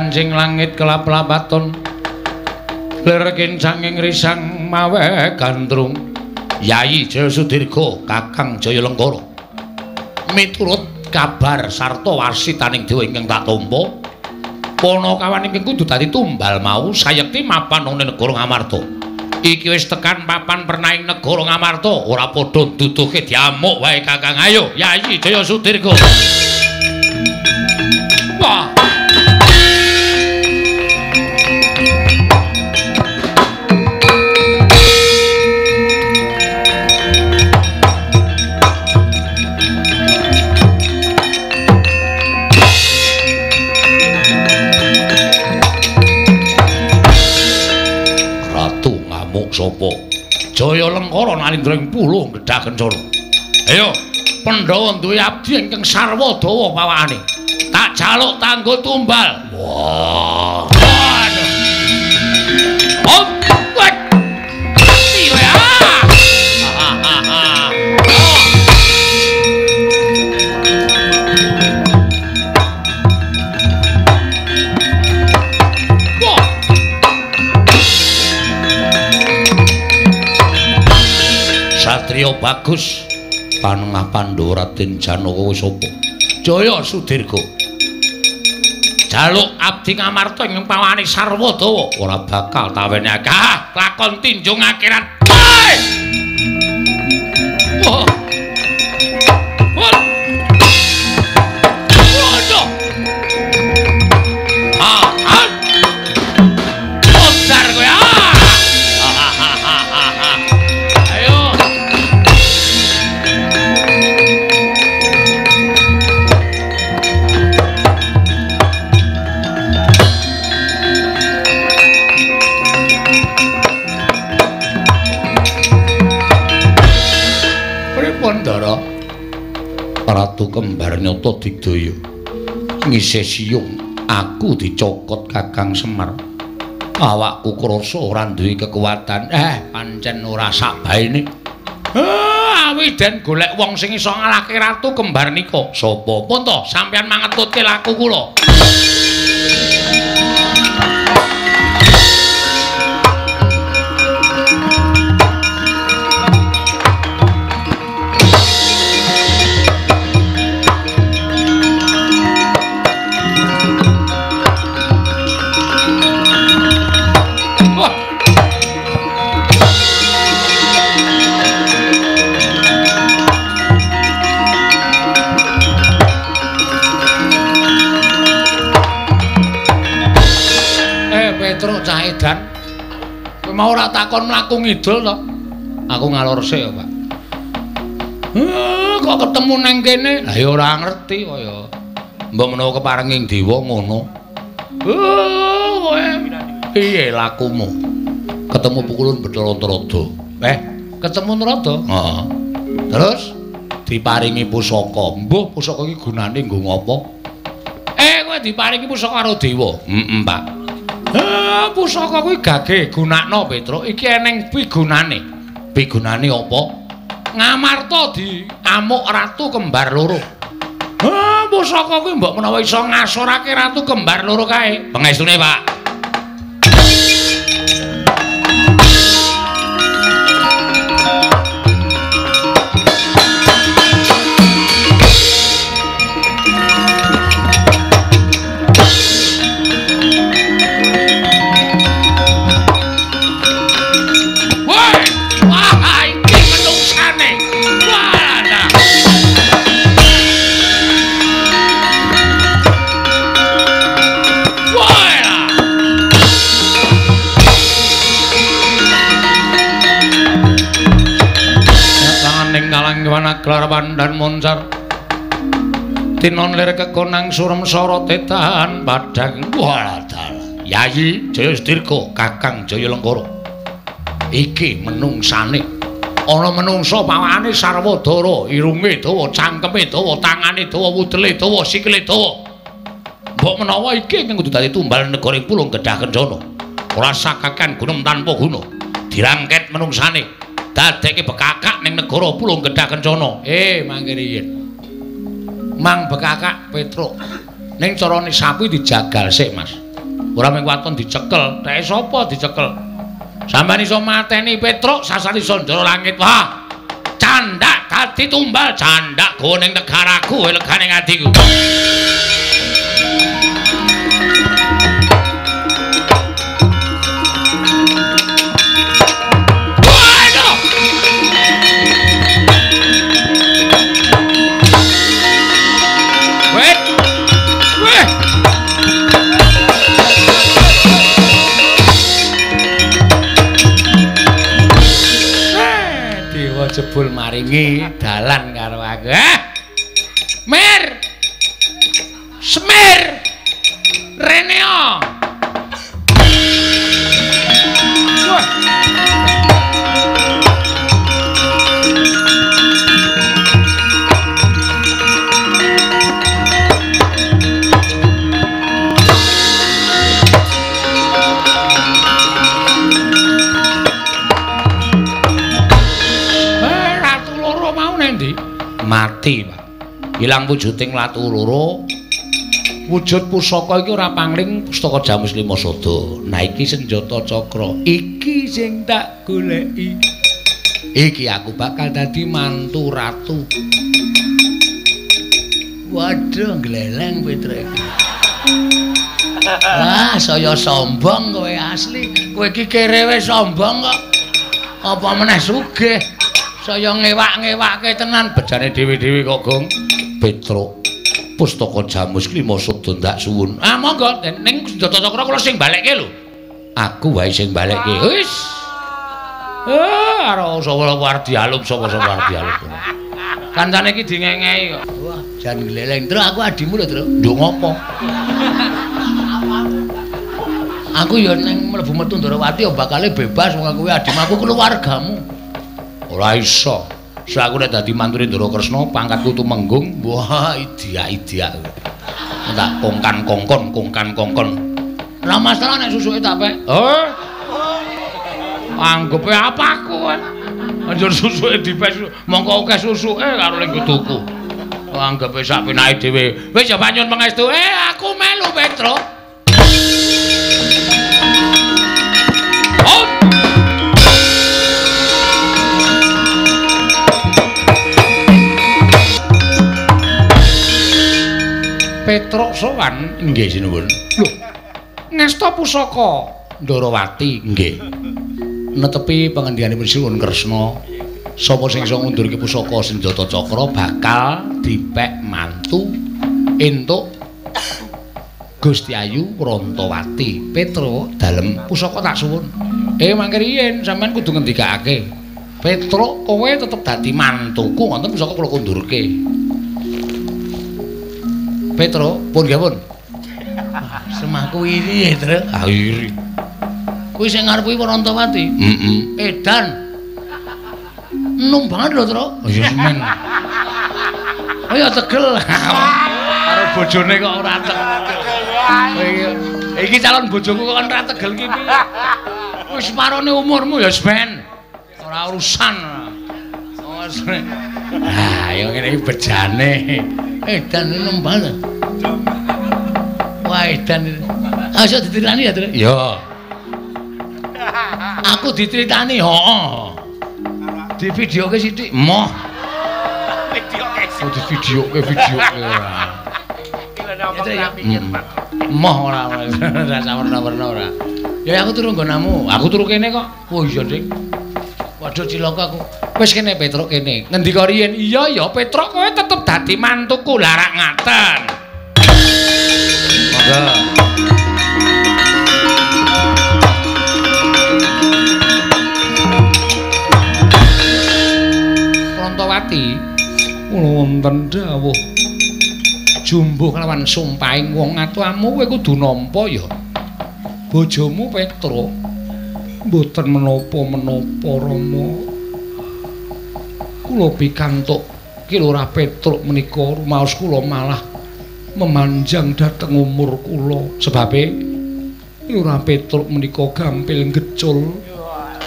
kancing langit kelap-lapaton lir kincanging risang mawe gandrung Yayi Jaya Sudirga Kakang Jaya Lenggara miturut kabar sarta wasitaning dewa ingkang tak tampa Panakawan ingkang kudu dadi tumbal mau sayekti mapan ing negara Ngamarta iki wis tekan papan pernahing negara Ngamarta ora padha duduhke diamuk wae Kakang ayo Yayi Jaya Sudirga wah sapa Jaya Lenggara nalindring puluh gedha kencana ayo Pandhawa duwe abdi ingkang sarwa dawa pawakane tak jaluk tanggo tumbal wah Satrio bagus panengah Pandhawa Raden Janaka wis apa Jaya Sudirga jaluk abdi Ngamarta ing pawakane sarwa dawa ora bakal tawene akeh lakon tinjung akhirat Ratu Kembar Nyata Digdaya ngisih siyung aku dicokot Kakang Semar awakku krasa ora duwe kekuatan pancen ora sak baene awiden golek wong sing iso ngalahke Ratu Kembar nika sapa pun to sampeyan mangetutke laku kula Petro cah edan. Kowe mau ora takon mlaku ngidul to? Aku ngalor sik ya, Pak. Kok ketemu nang kene? Lah ya ora ngerti kaya. Mbok menawa keparenging dewa ngono. Kowe piye lakumu? Ketemu pukulun Bathara Antarada. Ketemu Narada? Heeh. Terus diparingi pusaka. Mbuh pusaka iki gunane nggo ngopo? Kowe diparingi pusaka karo dewa? Pak. Pusaka kuwi gage gunakno Petro iki eneng pigunane. Pigunane apa? Ngamarta diamuk Ratu Kembar loro. Pusaka kuwi mbok menawa iso ngasorake Ratu Kembar loro kae. Pangestune, Pak. Gelar Pandan Moncar tinon lir kekonang surem sara tetan padhang waladal Yayi Jaya Sudirga Kakang Jaya Lenggara iki menungsane ana menungsa pawakane sarwadara irunge dawa cangkeme dawa tangane dawa wudele dawa sikile dawa mbok menawa iki kudu dadi tumbal negara Pulung Gedhah Kencana ora sakakan gunung tanpa guna dirangket menungsane dadekke bekakak ning negara Pulung Gedhah Kencana. Mangke riyen. Mang bekakak Petro. Ning carane sapi dijagal sik, Mas. Ora mung waton dicekel, dhek sapa dicekel? Sampeyan iso mateni Petruk sasari Sandara Langit. Wah. Candak dadi tumbal candak go ning negaraku legane atiku. Jebul maringi dalan karo aku. Mir. Semir. Reneo. Mati, Pak. Ilang wujuding Ratu loro. Wujud pusaka iki ora pangling pustaka Jamus Lima Sada. Nah iki senjata cakra. Iki sing tak goleki. Iki aku bakal dadi mantu ratu. Waduh, gleleng Petruk. Wah, saya sombong kowe asli. Kowe iki kerewe sombong kok. Apa meneh sugih. Saya ngewak-ngewakke tenan bejane dhewe-dhewe kok, Gong. Petruk pustaka Jamus Lima Sada ndak suwun. Ah monggo ning senjata cakra kula sing balekke lho. Aku wae sing balekke. Wis. Karo sapa wardi alum sapa-sapa wardi alum. Kancane iki dingengei kok. Wah, jan gleleng. Terus aku adimu lho, Tru. Nduk ngopo? Aku ya ning mlebu metu Ndarawati ya bakale bebas wong aku adimu aku keluargamu. Ora iso. Sak aku nek dadi mantune Ndara Kresna, pangkatku tumenggung. Wah, idia-idia. Tak kongkan-kongkon. Ora masalah nek susuke tak pek. Anggepe apa aku kan? Anjur susuke dipes, mongko akeh susuke karo ning tuku. Anggepe sak penake dhewe. Wis ya panyun pangestu. Aku melu Petruk. Petruk sowan nggih sinuwun. Lho. Ngesta pusaka Ndarawati nggih. Netepi pangendhikanipun Sinuwun Kresna, sapa sing iso ngundurke pusaka senjata cakra bakal dipek mantu entuk Gusti Ayu Prantawati. Petruk dalem pusaka tak suwun. Mangke riyen sampean kudu ngendikake. Petruk kowe tetep dadi mantuku wonten pusaka kula kundurke. Petruk, pun nggih pun. Semaku iri ya, Tru. Ah iri. Kuwi sing ngarep kuwi Prantawati. Edan. Enom banget lho, Tru. Oh ya semen. Oh ya tegel. Karo bojone kok ora tegel. Iki calon bojoku kok ora tegel iki piye? Wis separone umurmu ya semen. Ora urusan. Ah, ya ngene iki bejane. Edan enom banget. Wah, edan. Aja ditiritani ya, Tru? Ya. Aku ditiritani, heeh. Di videoke sithik, moh. Videoke. Oh, di videoke. Moh ora rasa warna-warna ora. Ya aku turu nggonamu. Aku turu kene kok. Oh iya, Dik. Waduh cilaka aku. Wis kene Petruk kene. Ngendika riyen, "Iya ya Petruk kowe tetep dadi mantuku." Larak ngaten. Monggo. Prantawati, kula wonten dawuh jumbuh kelawan sumpahing wong atuamu kowe kudu nampa ya. Bojomu Petruk mboten menapa-menapa Rama. Kula pikantuk Kilora Petruk menika rumaos kula malah memanjang dhateng umur kula sebabe Kilora Petruk menika gampil gecul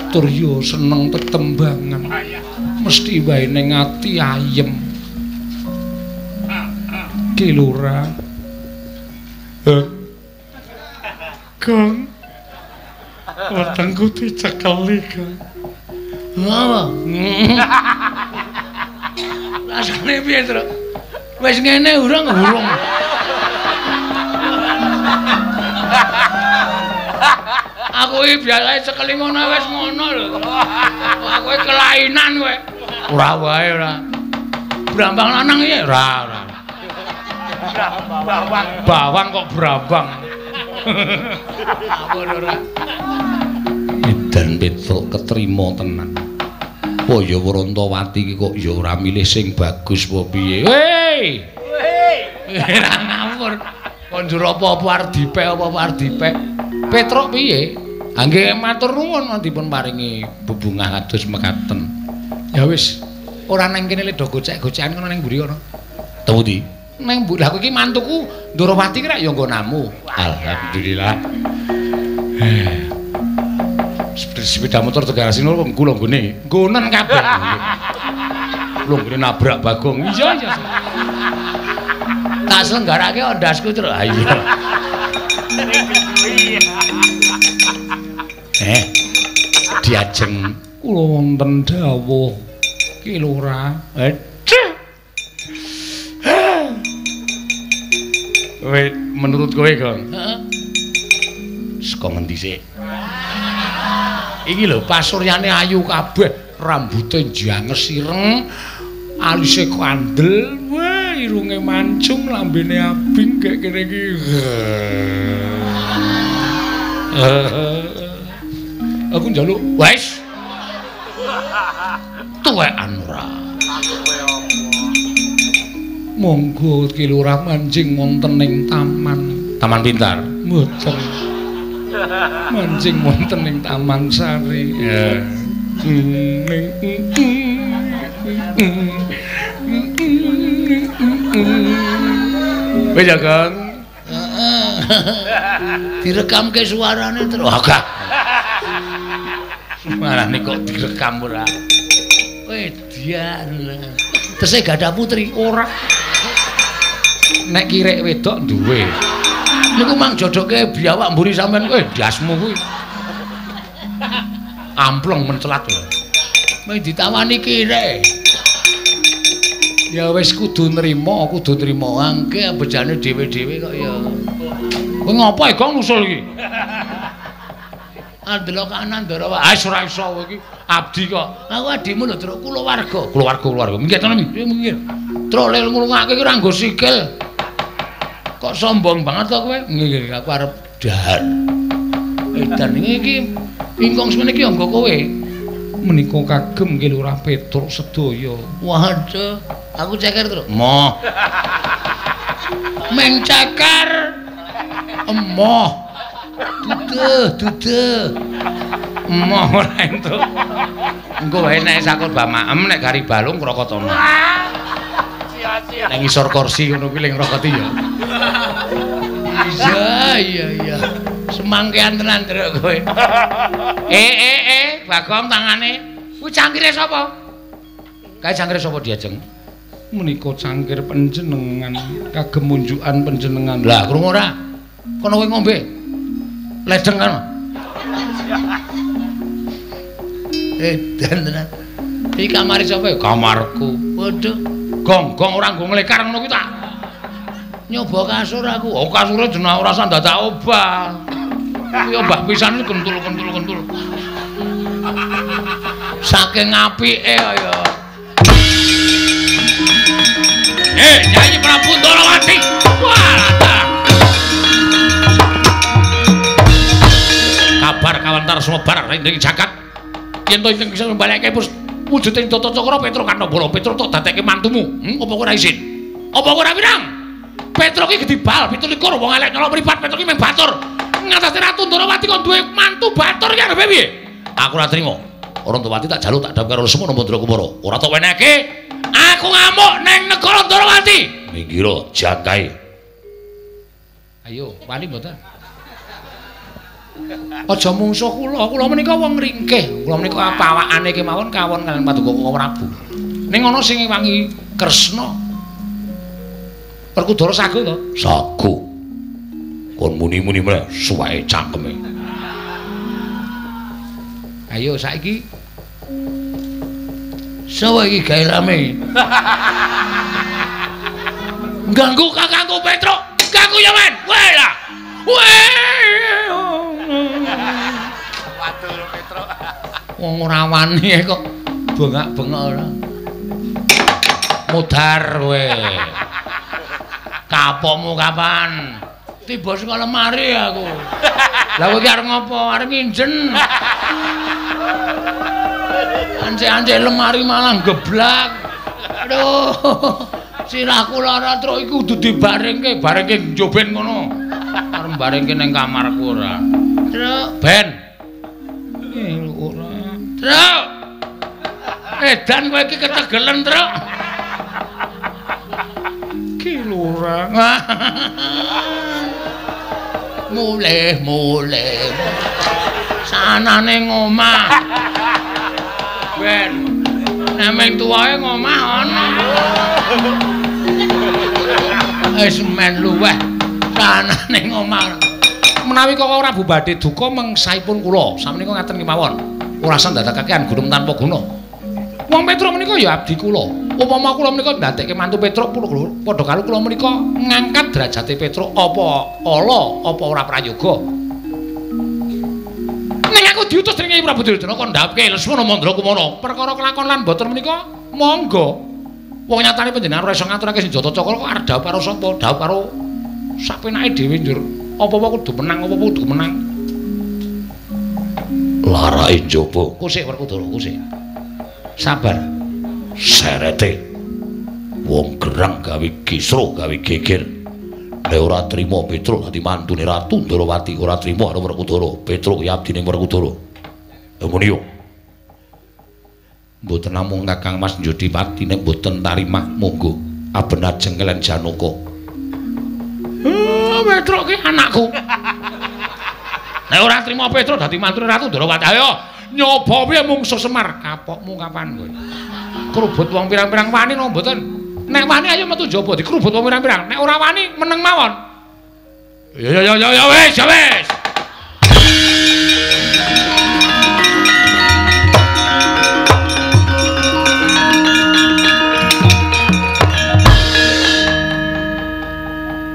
tur ya seneng tetembangan mesti wae ning ati ayem. Kilora Gong. Wetengku dicekeli, Gong. Apa? Rasane piye, Tru? Wis ngene urung. Aku iki biasae cekeli ngono wis ngono lho. Aku iki kelainan kowe. Ora wae ora. Brambang lanang iki ora. Bawang kok brambang. Apa ora? Edan Petruk ketrima tenan. Oh ya Wrantawati iki kok ya ora milih sing bagus apa piye. Hei. Ora ngawur. Konjur apa-apa arep dipek. Petruk piye? Nggih matur nuwun dipun paringi bebungah kados mekaten. Ya wis, ora nang kene le do gocek-gocekan kono ning mburi kono. Temu ndi? Ning mburi. Lah kowe iki mantuku Ndrawati ki rak ya nggonamu. Alhamdulillah. Sepeda motor Tegar Sinul kula nggone. Nggonen kabeh. Lho nggone nabrak Bagong. Iya. Tak selenggarake ondasku terus. Ha iya. Diajeng kula wonten dawuh ki Lurah. Menurut kowe, Gong? Heeh. Saka ngendi sik? Iki lho pasuryane ayu kabeh, rambute janges ireng, alise kandel, wah irunge mancung, lambene abing kayak kene iki. Aku njaluk, wis. Tuwekan ora. Monggo Ki Lurah mancing wonten ing taman. Taman Pintar. Mboten. Mancing wonten ing Taman Sari. Wis ya, Kang. Direkamke suarane terus. Agak. Suarane kok direkam ora. Wedian. Tesih gadah putri ora. Nek kirek wedok duwe. Niku mang jodoke biawak mburi sampean kowe dasmu kuwi. Amplong mencelat lho. Kowe ditawani kirek. Ya wis kudu nrimo angke bejane dhewe-dhewe kok ya. Kowe ngopo e Gong nusul iki? Andelo kanan ndoro wae. Ah ora iso kowe iki abdi kok. Aku adimu lho, Truk, kulawarga. Kulawarga. Minggir to, minggir. Truk lel ngrungake iki ora nggo sikil. Kok sombong banget to kowe? Nggih, aku arep dahar. Edan iki ingkang semene iki anggo kowe. Menika kagem nggih Lurah Petruk sedaya. Waduh, aku ceker terus. Moh. Meng ceker. Emoh. Duduh. Emoh ora entuk. Engko wae nek sakon bamaem nek gari balung krokotana. Nek ngisor kursi ngono kuwi ling rokoti ya. Iya. Semangkean tenan Truk kowe. Bagong tangane. Kuwi cangkire sapa? Kae cangkire sapa diajeng? Menika cangkir panjenengan kagem munjukan panjenengan. Lah krungu ora? Kono kowe ngombe. Ledeng kan. Tenan. Iki kamare sapa? Kamarku. Waduh. Gong ora nggo nglekar ngono kuwi tak. Nyoba kasur aku. Oh kasure jeneng ora usah dadak obah. Kuwi obah pisan kentul. Saking apike kaya. Nyanyi Prabu Ndrawati. Walah. Kabar kawantar sumebar ring jagat. Yen to ing bisa mbaleke wujuding Tata Cakra Petruk Kanambala. Petruk tok dadekke mantumu. Apa kowe ora izin? Apa kowe ora wirang? Petruk iki gedibal 17 wong elek nyolong mripat. Petruk iki mung batur. Ngatasé Ratu Ndrawati kok duwe mantu batur ki arepe piye? Aku ora trima. Wrantawati tak jaluk tak dhawuh karo Lesmana Mandra Kumara. Ora tak wenehke. Aku ngamuk ning negara Ndrawati. Minggir jangkae. Ayo, wani mboten? Aja mungsuh kula menika wong ringkih. Kula menika pawakane kemawon kawon kaliyan Paduka Prabu. Ning ana sing wangi Kresna. Perkudara sagu to? Sagu. Kon muni-muni meneh suwae cangkeme. Ayo saiki. Sawa iki gawe rame. Ganggu kakangku Petro. Ganggu ya men. Weh lah. Weh. Waduh Petro. Wong ora wani kok bengak-bengok ora. Mudhar kowe. Kapokmu kapan? Tiba saka lemari aku. Lah kowe iki arep ngopo? Arep nginjen. Ance-ance lemari malah geblak. Aduh. Sirahku lara truk iku kudu dibarengke, barengke njoben ngono. Arep barengke ning kamarku ora. Truk, ben. Ora. Truk. Edan kowe iki ketegelen, Truk. Ki lurang. Mulih. Sanane ngomah. Ben. Nemeng tuwae ngomah ana. Wis men luweh. Sanane ngomah. Menawi kok ora bubade duka mengsaipun kula, samenika ngaten kemawon. Ora sandhakaken gunung tanpa guna. Wong Petruk menika ya abdi kula. Upama kula menika ndadekke mantu Petruk padha karo kula menika ngangkat derajate Petruk apa ala apa ora prayoga. Ning aku diutus dening Kyai Prabu Duryudana kon ndhapke Lesmana Mandra Kumana. Perkara kelakon lan boten menika monggo. Wong nyatane panjenengan ora iso ngaturake senjata cakra kok arep dhawuh karo sapa? Dhawuh karo sapenake dhewe njur. Apa-apa kudu menang, apa-apa kudu menang. Larae njaba. Kusik Werkudara, kusik. Sabar. Serete. Wong gerang gawe kisra, gawe geger. Nek ora trima Petruk dadi mantune Ratu Ndarawati, ora trima karo Werkudara. Petruk ya abdine Werkudara. Ngono yo. Mboten namung Kakang Mas Jodipati nek mboten tarimah monggo abenajeng kalian Janaka. Petruk ki anakku. Nek ora trima Petruk dadi mantune Ratu Ndarawati, ayo nyoba piye mungsuh Semar. Kapokmu kapan kowe? Krubut wong pirang-pirang wani no mboten. Nek wani ayo metu jaba dikrubut wong pirang-pirang. Nek ora wani meneng mawon. Ya wis, ya wis.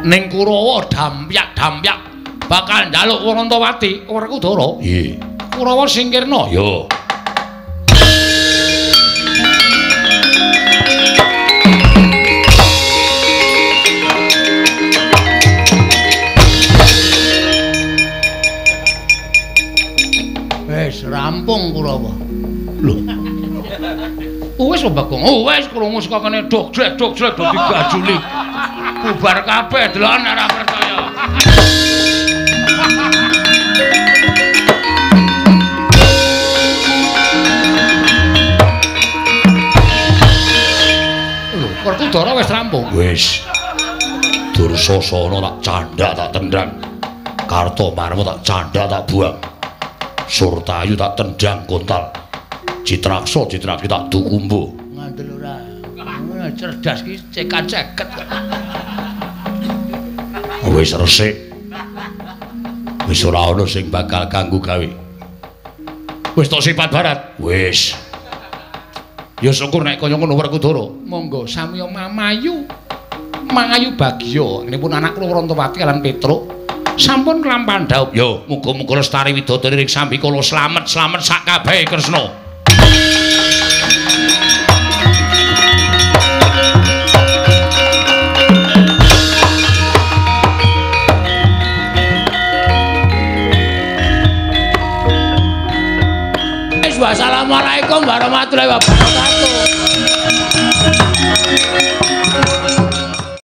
Ning Kurawa dampyak bakal njaluk Warantawati Werkudara. Nggih. Kurawa singkirna. Yo. Wis rampung Kurawa. Lho. Wis Bagong. Wis krungu saka kene dog-jlek dadi gajuli. Bubar kabeh delokan ora percaya. Lho, Werkudara wis rampung. Wis. Dursasana tak candhak tak tendang. Kartomarma tak candhak tak buang. Surtayu tak tendang kontal. Citraksa citraki tak dukumbu. Ngandel ora. Cerdas ki cekat-ceket. Wis resik. Wis ora ana sing bakal kanggo gawe. Wis tok sifat barat. Wis. Ya syukur nek kaya ngono Werkudara. Monggo samiya mamayu. Mangayu bagya nipun anak kula Warantawati lan Petruk. Sampun kelampahan dhaup. Ya, muga-muga lestari widodari ring sambikala slamet sak kabehe Kresna. Wassalamualaikum warahmatullahi wabarakatuh.